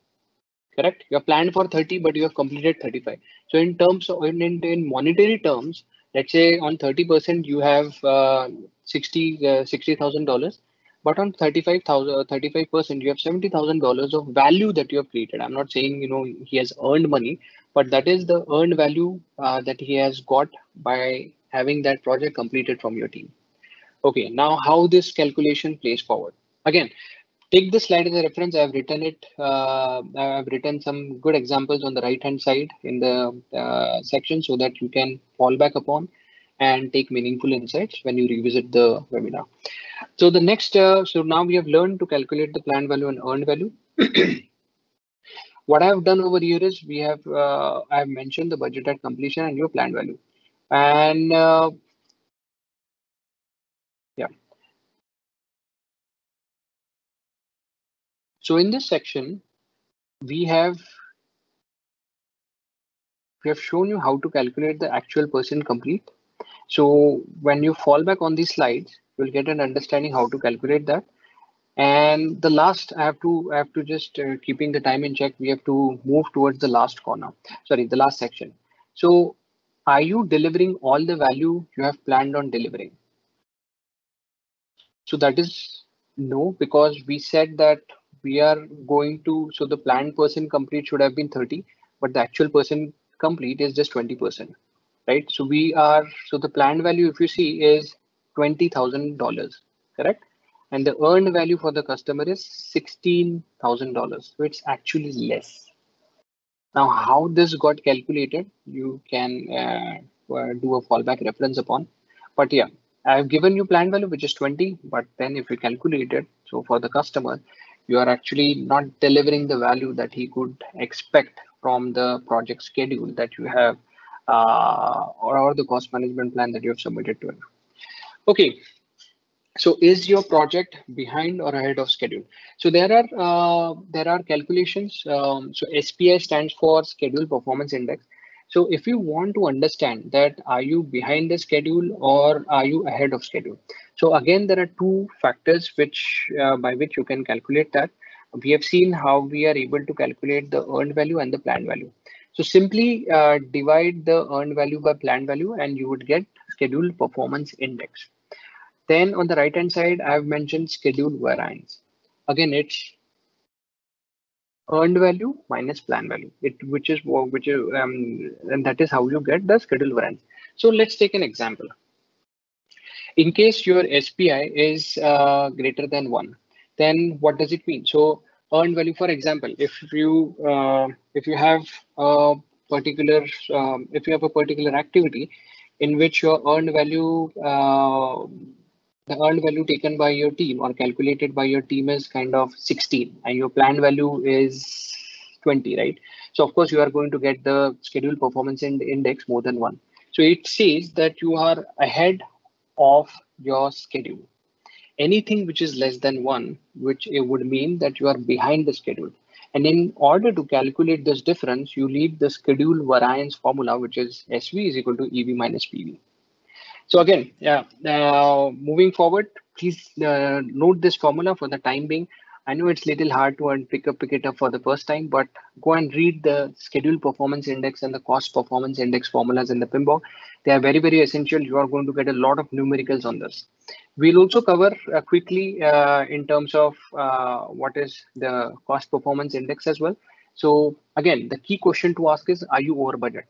Correct? You have planned for 30, but you have completed 35. So in terms of in monetary terms, let's say on 30% you have $60,000, but on 35% you have $70,000 of value that you have created. I'm not saying he has earned money, but that is the earned value that he has got by having that project completed from your team. Okay, now how this calculation plays forward. Again, take this slide as a reference. I've written it. I've written some good examples on the right hand side in the section so that you can fall back upon and take meaningful insights when you revisit the webinar. So the next, so now we have learned to calculate the planned value and earned value. What I have done over here is I have mentioned the budget at completion and your planned value. And yeah. So in this section, we have shown you how to calculate the actual percent complete. So when you fall back on these slides, you'll get an understanding how to calculate that. And the last, I have to just keeping the time in check. We have to move towards the last corner. Sorry, the last section. So are you delivering all the value you have planned on delivering? So that is no, because we said that we are going to, so the planned percent complete should have been 30, but the actual percent complete is just 20%, right? So so the planned value, if you see, is $20,000, correct? And the earned value for the customer is $16,000. So it's actually less. Now, how this got calculated, you can do a fallback reference upon. But yeah, I've given you planned value, which is 20. But then if you calculate it, so for the customer, you are actually not delivering the value that he could expect from the project schedule that you have or the cost management plan that you have submitted to him. Okay, so is your project behind or ahead of schedule? So there are calculations. So SPI stands for Schedule Performance Index. So if you want to understand that are you behind the schedule or are you ahead of schedule? So again, there are two factors by which you can calculate that. We have seen how we are able to calculate the earned value and the planned value. So simply divide the earned value by planned value and you would get Schedule Performance Index. Then on the right hand side, I have mentioned schedule variance. Again, it's earned value minus plan value, and that is how you get the schedule variance. So let's take an example. In case your SPI is greater than 1, then what does it mean? So earned value, for example, if you have a particular activity in which your earned value the earned value taken by your team or calculated by your team is kind of 16 and your planned value is 20, right? So of course you are going to get the schedule performance index more than 1. So it says that you are ahead of your schedule. Anything which is less than 1, which it would mean that you are behind the schedule. And in order to calculate this difference, you need the schedule variance formula, which is SV is equal to EV minus PV. So again, yeah, moving forward, please note this formula for the time being. I know it's little hard to pick it up for the first time, but go and read the schedule performance index and the cost performance index formulas in the PMBOK. They are very, very essential. You are going to get a lot of numericals on this. We'll also cover quickly in terms of what is the cost performance index as well. So again, the key question to ask is, are you over budget?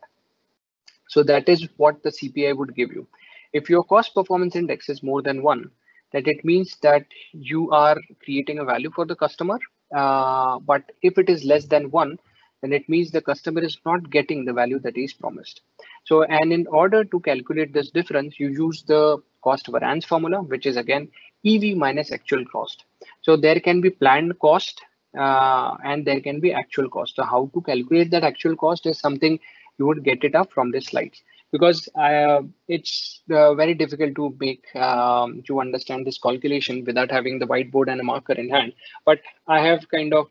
So that is what the CPI would give you. If your cost performance index is more than 1, that it means that you are creating a value for the customer. But if it is less than 1, then it means the customer is not getting the value that is promised. So, and in order to calculate this difference, you use the cost variance formula, which is again EV minus actual cost. So there can be planned cost and there can be actual cost. So how to calculate that actual cost is something you would get it up from the slides, because it's very difficult to make to understand this calculation without having the whiteboard and a marker in hand. But I have kind of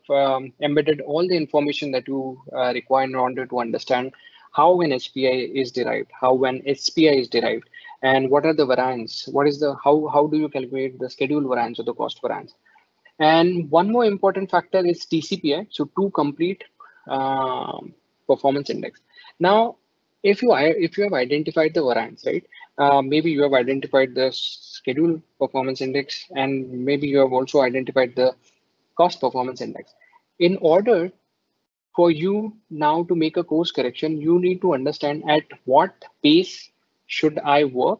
embedded all the information that you require in order to understand how an SPI is derived, how an SPI is derived, and what are the variance, what is the how do you calculate the schedule variance or the cost variance. And one more important factor is TCPI, so to complete performance index. Now, if you have identified the variance, right? Maybe you have identified the schedule performance index, and maybe you have also identified the cost performance index. In order for you now to make a course correction, you need to understand at what pace should I work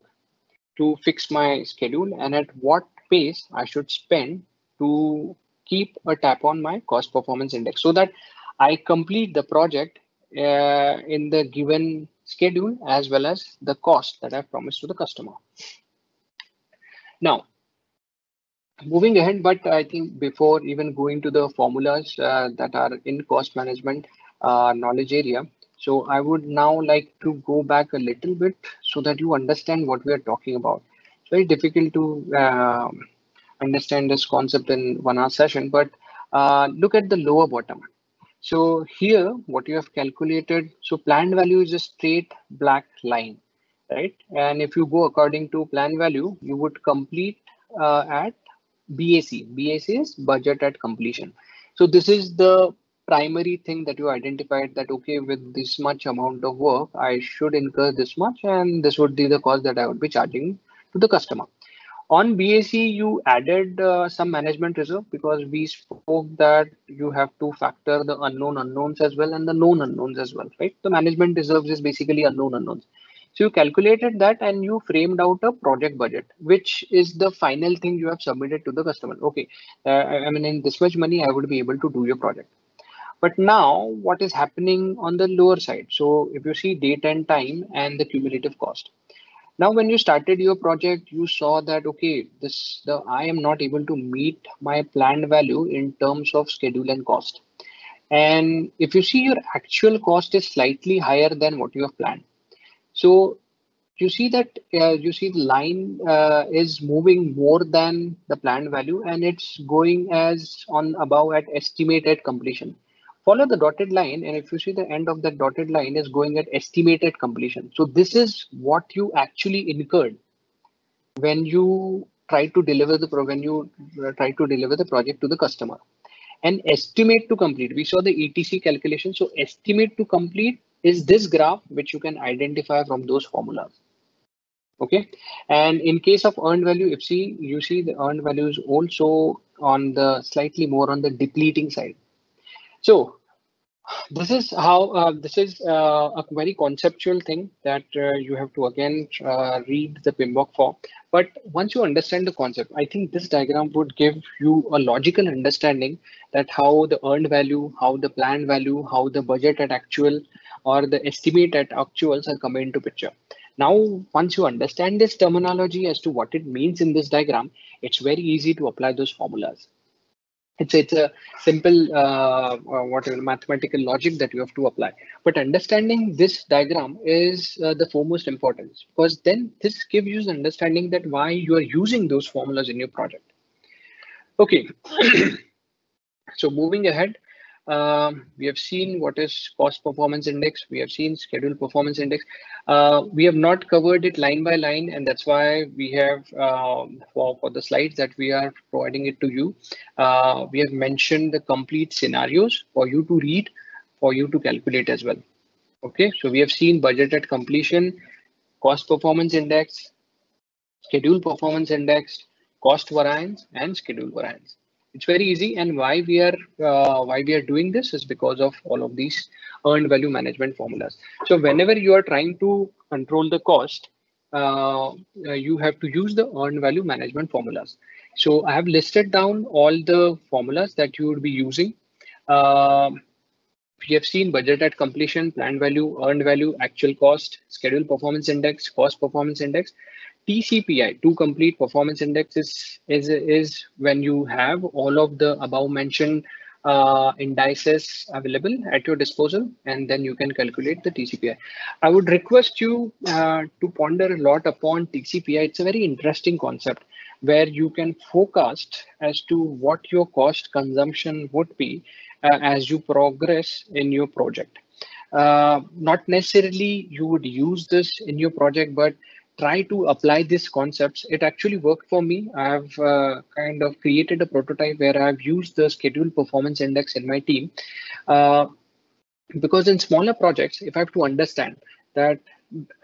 to fix my schedule and at what pace I should spend to keep a tap on my cost performance index so that I complete the project in the given schedule as well as the cost that I've promised to the customer. Now, moving ahead, but I think before even going to the formulas that are in cost management knowledge area, so I would now like to go back a little bit so that you understand what we are talking about. It's very difficult to understand this concept in 1 hour session, but look at the lower bottom. So here, what you have calculated, so planned value is a straight black line, right? And if you go according to plan value, you would complete at BAC. BAC is budget at completion. So this is the primary thing that you identified that, okay, with this much amount of work, I should incur this much, and this would be the cost that I would be charging to the customer. On BAC, you added some management reserve because we spoke that you have to factor the unknown unknowns as well and the known unknowns as well, right? The management reserves is basically unknown unknowns. So you calculated that and you framed out a project budget, which is the final thing you have submitted to the customer. Okay, I mean, in this much money, I would be able to do your project. But now what is happening on the lower side? So if you see date and time and the cumulative cost. Now, when you started your project, you saw that, okay, I am not able to meet my planned value in terms of schedule and cost. And if you see your actual cost is slightly higher than what you have planned. So you see that you see the line is moving more than the planned value and it's going as on above at estimated completion. Follow the dotted line, and if you see the end of that dotted line is going at estimated completion. So this is what you actually incurred when you try to deliver the project to the customer. And estimate to complete, we saw the ETC calculation. So estimate to complete is this graph which you can identify from those formulas. Okay, and in case of earned value, if you see the earned value is also on the slightly more on the depleting side. So This is how this is a very conceptual thing that you have to again read the PMBOK for. But once you understand the concept, I think this diagram would give you a logical understanding that how the earned value, how the planned value, how the budget at actual or the estimate at actuals are coming into picture. Now, once you understand this terminology as to what it means in this diagram, it's very easy to apply those formulas. It's a simple whatever mathematical logic that you have to apply. But understanding this diagram is the foremost importance, because then this gives you the understanding that why you are using those formulas in your project. Okay. So moving ahead, we have seen what is cost performance index. We have seen schedule performance index. We have not covered it line by line, and that's why we have for the slides that we are providing it to you. We have mentioned the complete scenarios for you to read, for you to calculate as well. Okay, so we have seen budget at completion, cost performance index, schedule performance index, cost variance, and schedule variance. It's very easy, and why we are doing this is because of all of these earned value management formulas. So whenever you are trying to control the cost, you have to use the earned value management formulas. So I have listed down all the formulas that you would be using. We have seen budget at completion, planned value, earned value, actual cost, schedule performance index, cost performance index. TCPI, to complete performance index, is when you have all of the above mentioned indices available at your disposal, and then you can calculate the TCPI. I would request you to ponder a lot upon TCPI. It's a very interesting concept where you can forecast as to what your cost consumption would be as you progress in your project. Not necessarily you would use this in your project, but try to apply these concepts. It actually worked for me. I've kind of created a prototype where I've used the schedule performance index in my team. Uh, because in smaller projects, if I have to understand that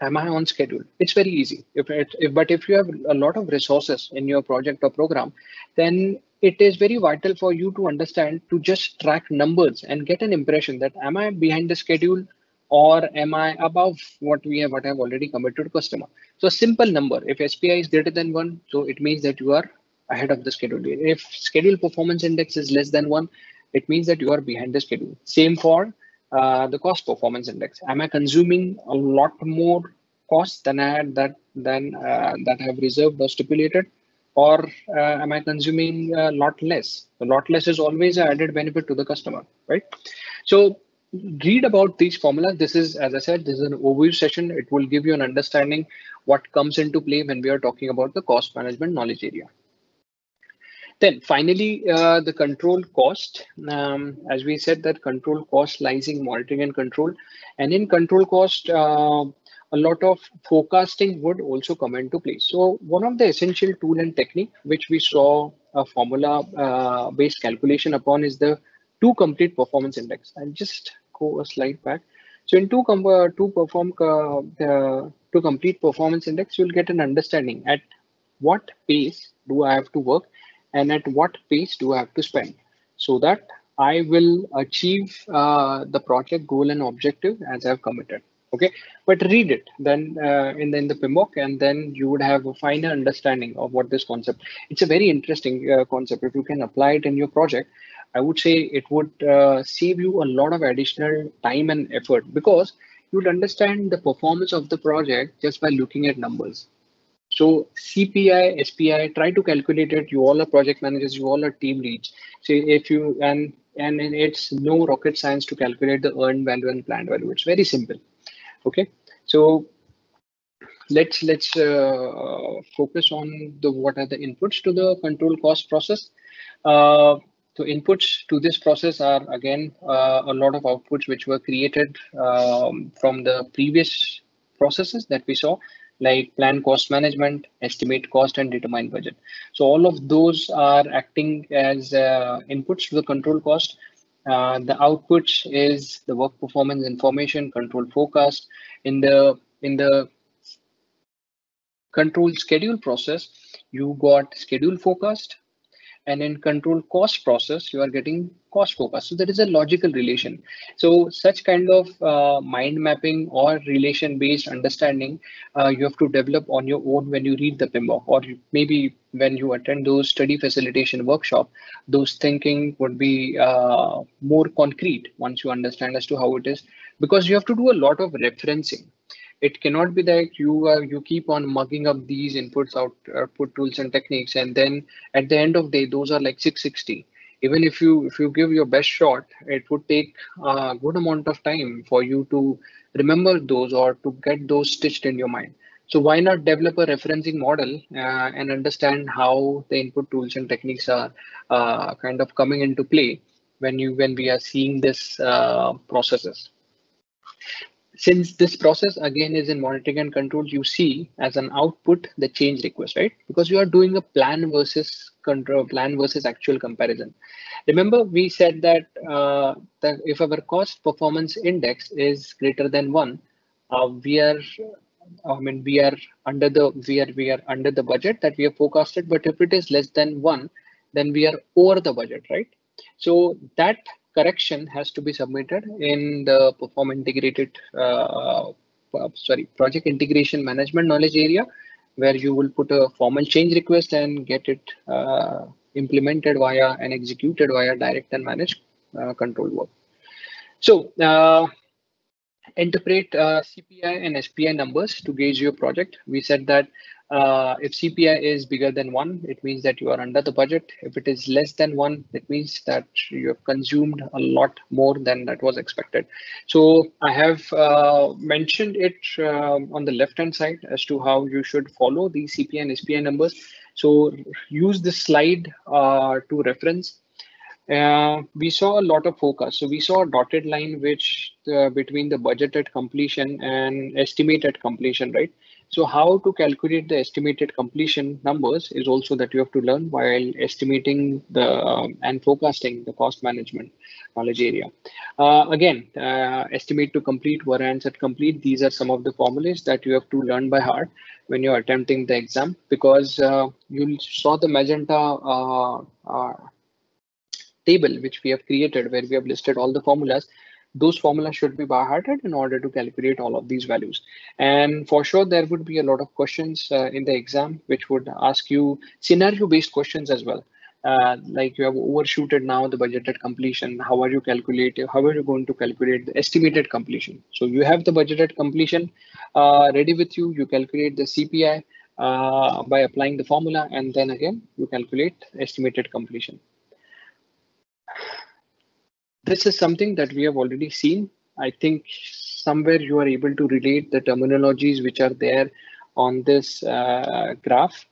am I on schedule, it's very easy. But if you have a lot of resources in your project or program, then it is very vital for you to understand, to just track numbers and get an impression that am I behind the schedule or am I above what I've already committed to customer. So a simple number, if SPI is greater than 1, so it means that you are ahead of the schedule. If schedule performance index is less than 1, it means that you are behind the schedule. Same for the cost performance index. Am I consuming a lot more cost than I had that I have reserved or stipulated, or am I consuming a lot less? A lot less is always an added benefit to the customer, right? So read about these formulas. This is, as I said, this is an overview session. It will give you an understanding what comes into play when we are talking about the cost management knowledge area. Then finally, the control cost. As we said, that control cost lies in monitoring and control. And in control cost, a lot of forecasting would also come into place. So one of the essential tool and technique which we saw a formula based calculation upon is the two complete performance index. I'll just go a slide back. So in two complete performance index, you'll get an understanding at what pace do I have to work and at what pace do I have to spend so that I will achieve the project goal and objective as I've committed. Okay, but read it then in the PMBOK, and then you would have a finer understanding of what this concept. It's a very interesting concept. If you can apply it in your project, I would say it would save you a lot of additional time and effort, because you would understand the performance of the project just by looking at numbers. So CPI, SPI, try to calculate it. You all are project managers, you all are team leads. So if you and it's no rocket science to calculate the earned value and planned value. It's very simple. Okay, so let's focus on the what are the inputs to the control cost process. So inputs to this process are again a lot of outputs which were created from the previous processes that we saw, like plan cost management, estimate cost, and determine budget. So all of those are acting as inputs to the control cost. The outputs is the work performance information, control forecast. In the control schedule process, you got schedule forecast, and in control cost process, you are getting cost focus. So there is a logical relation. So such kind of mind mapping or relation based understanding you have to develop on your own when you read the PMBOK, or maybe when you attend those study facilitation workshop. Those thinking would be more concrete once you understand as to how it is, because you have to do a lot of referencing. It cannot be that you keep on mugging up these inputs output tools and techniques, and then at the end of the day those are like 660. Even if you give your best shot, it would take a good amount of time for you to remember those or to get those stitched in your mind. So why not develop a referencing model and understand how the input tools and techniques are kind of coming into play when we are seeing this processes. Since this process again is in monitoring and control, you see as an output the change request, right? Because you are doing a plan versus control, plan versus actual comparison. Remember, we said that if our cost performance index is greater than 1, we are we are under the we are under the budget that we have forecasted. But if it is less than 1, then we are over the budget, right? So that correction has to be submitted in the perform integrated project integration management knowledge area, where you will put a formal change request and get it implemented via and executed via direct and managed control work. So interpret CPI and SPI numbers to gauge your project. We said that if CPI is bigger than 1, it means that you are under the budget. If it is less than 1, it means that you have consumed a lot more than that was expected. So I have mentioned it on the left hand side as to how you should follow the CPI and SPI numbers. So use this slide to reference. We saw a lot of focus. So we saw a dotted line which between the budgeted completion and estimated completion, right? So how to calculate the estimated completion numbers is also that you have to learn while estimating the and forecasting the cost management knowledge area. Again, estimate to complete, variance at complete. These are some of the formulas that you have to learn by heart when you're attempting the exam, because you saw the magenta table which we have created where we have listed all the formulas. Those formulas should be by hearted in order to calculate all of these values. And for sure, there would be a lot of questions in the exam which would ask you scenario based questions as well. Like you have overshooted now the budgeted completion. How are you calculating? How are you going to calculate the estimated completion? So you have the budgeted completion ready with you. You calculate the CPI by applying the formula, and then again you calculate estimated completion. This is something that we have already seen. I think somewhere you are able to relate the terminologies which are there on this graph,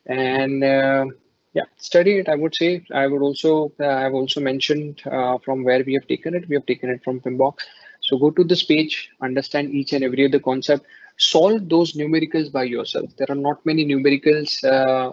and yeah, study it. I would say I would also I've also mentioned from where we have taken it. We have taken it from PMBOK. So go to this page, understand each and every other concept, solve those numericals by yourself. There are not many numericals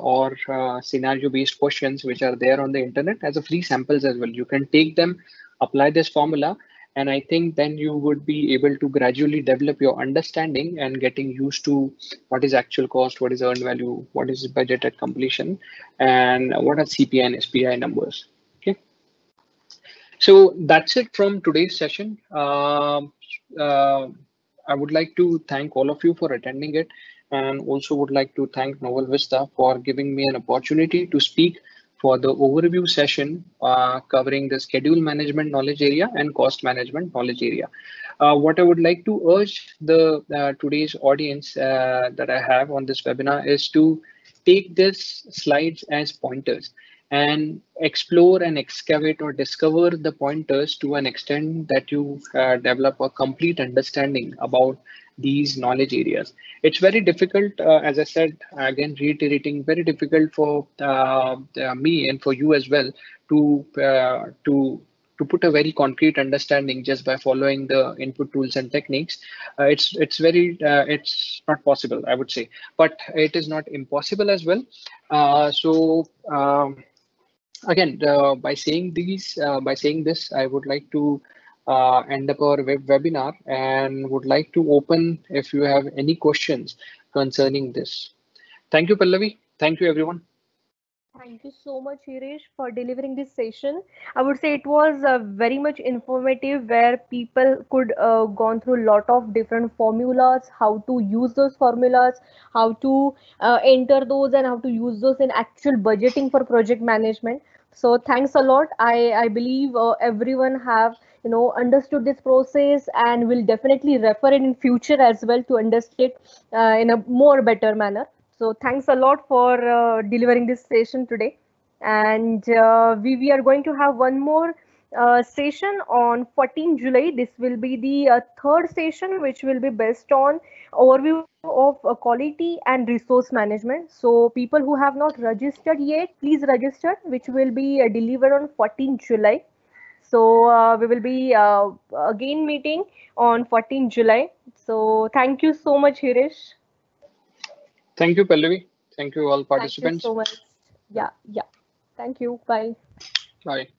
or scenario-based questions which are there on the internet as a free samples as well. You can take them, apply this formula, and I think then you would be able to gradually develop your understanding and getting used to what is actual cost, what is earned value, what is budget at completion, and what are CPI and SPI numbers. Okay. So that's it from today's session. I would like to thank all of you for attending it, and also would like to thank NovelVista for giving me an opportunity to speak for the overview session covering the schedule management knowledge area and cost management knowledge area. What I would like to urge the today's audience that I have on this webinar is to take this slides as pointers and explore and excavate or discover the pointers to an extent that you develop a complete understanding about these knowledge areas. It's very difficult, as I said, again, reiterating, very difficult for me and for you as well to put a very concrete understanding just by following the input tools and techniques. It's not possible, I would say, but it is not impossible as well. Again, by saying this, I would like to end up our webinar and would like to open if you have any questions concerning this. Thank you, Pallavi. Thank you, everyone. Thank you so much, Hirish, for delivering this session. I would say it was very much informative, where people could gone through a lot of different formulas, how to use those formulas, how to enter those, and how to use those in actual budgeting for project management. So thanks a lot. I believe everyone have understood this process and will definitely refer it in future as well to understand it in a more better manner. So thanks a lot for delivering this session today. And we are going to have one more session on 14 July. This will be the third session, which will be based on overview of quality and resource management. So people who have not registered yet, please register, which will be delivered on 14 July. So we will be again meeting on 14 July. So thank you so much, Hirish. Thank you, Pallavi. Thank you, all Thank you participants. so much. Yeah, yeah. Thank you. Bye. Bye.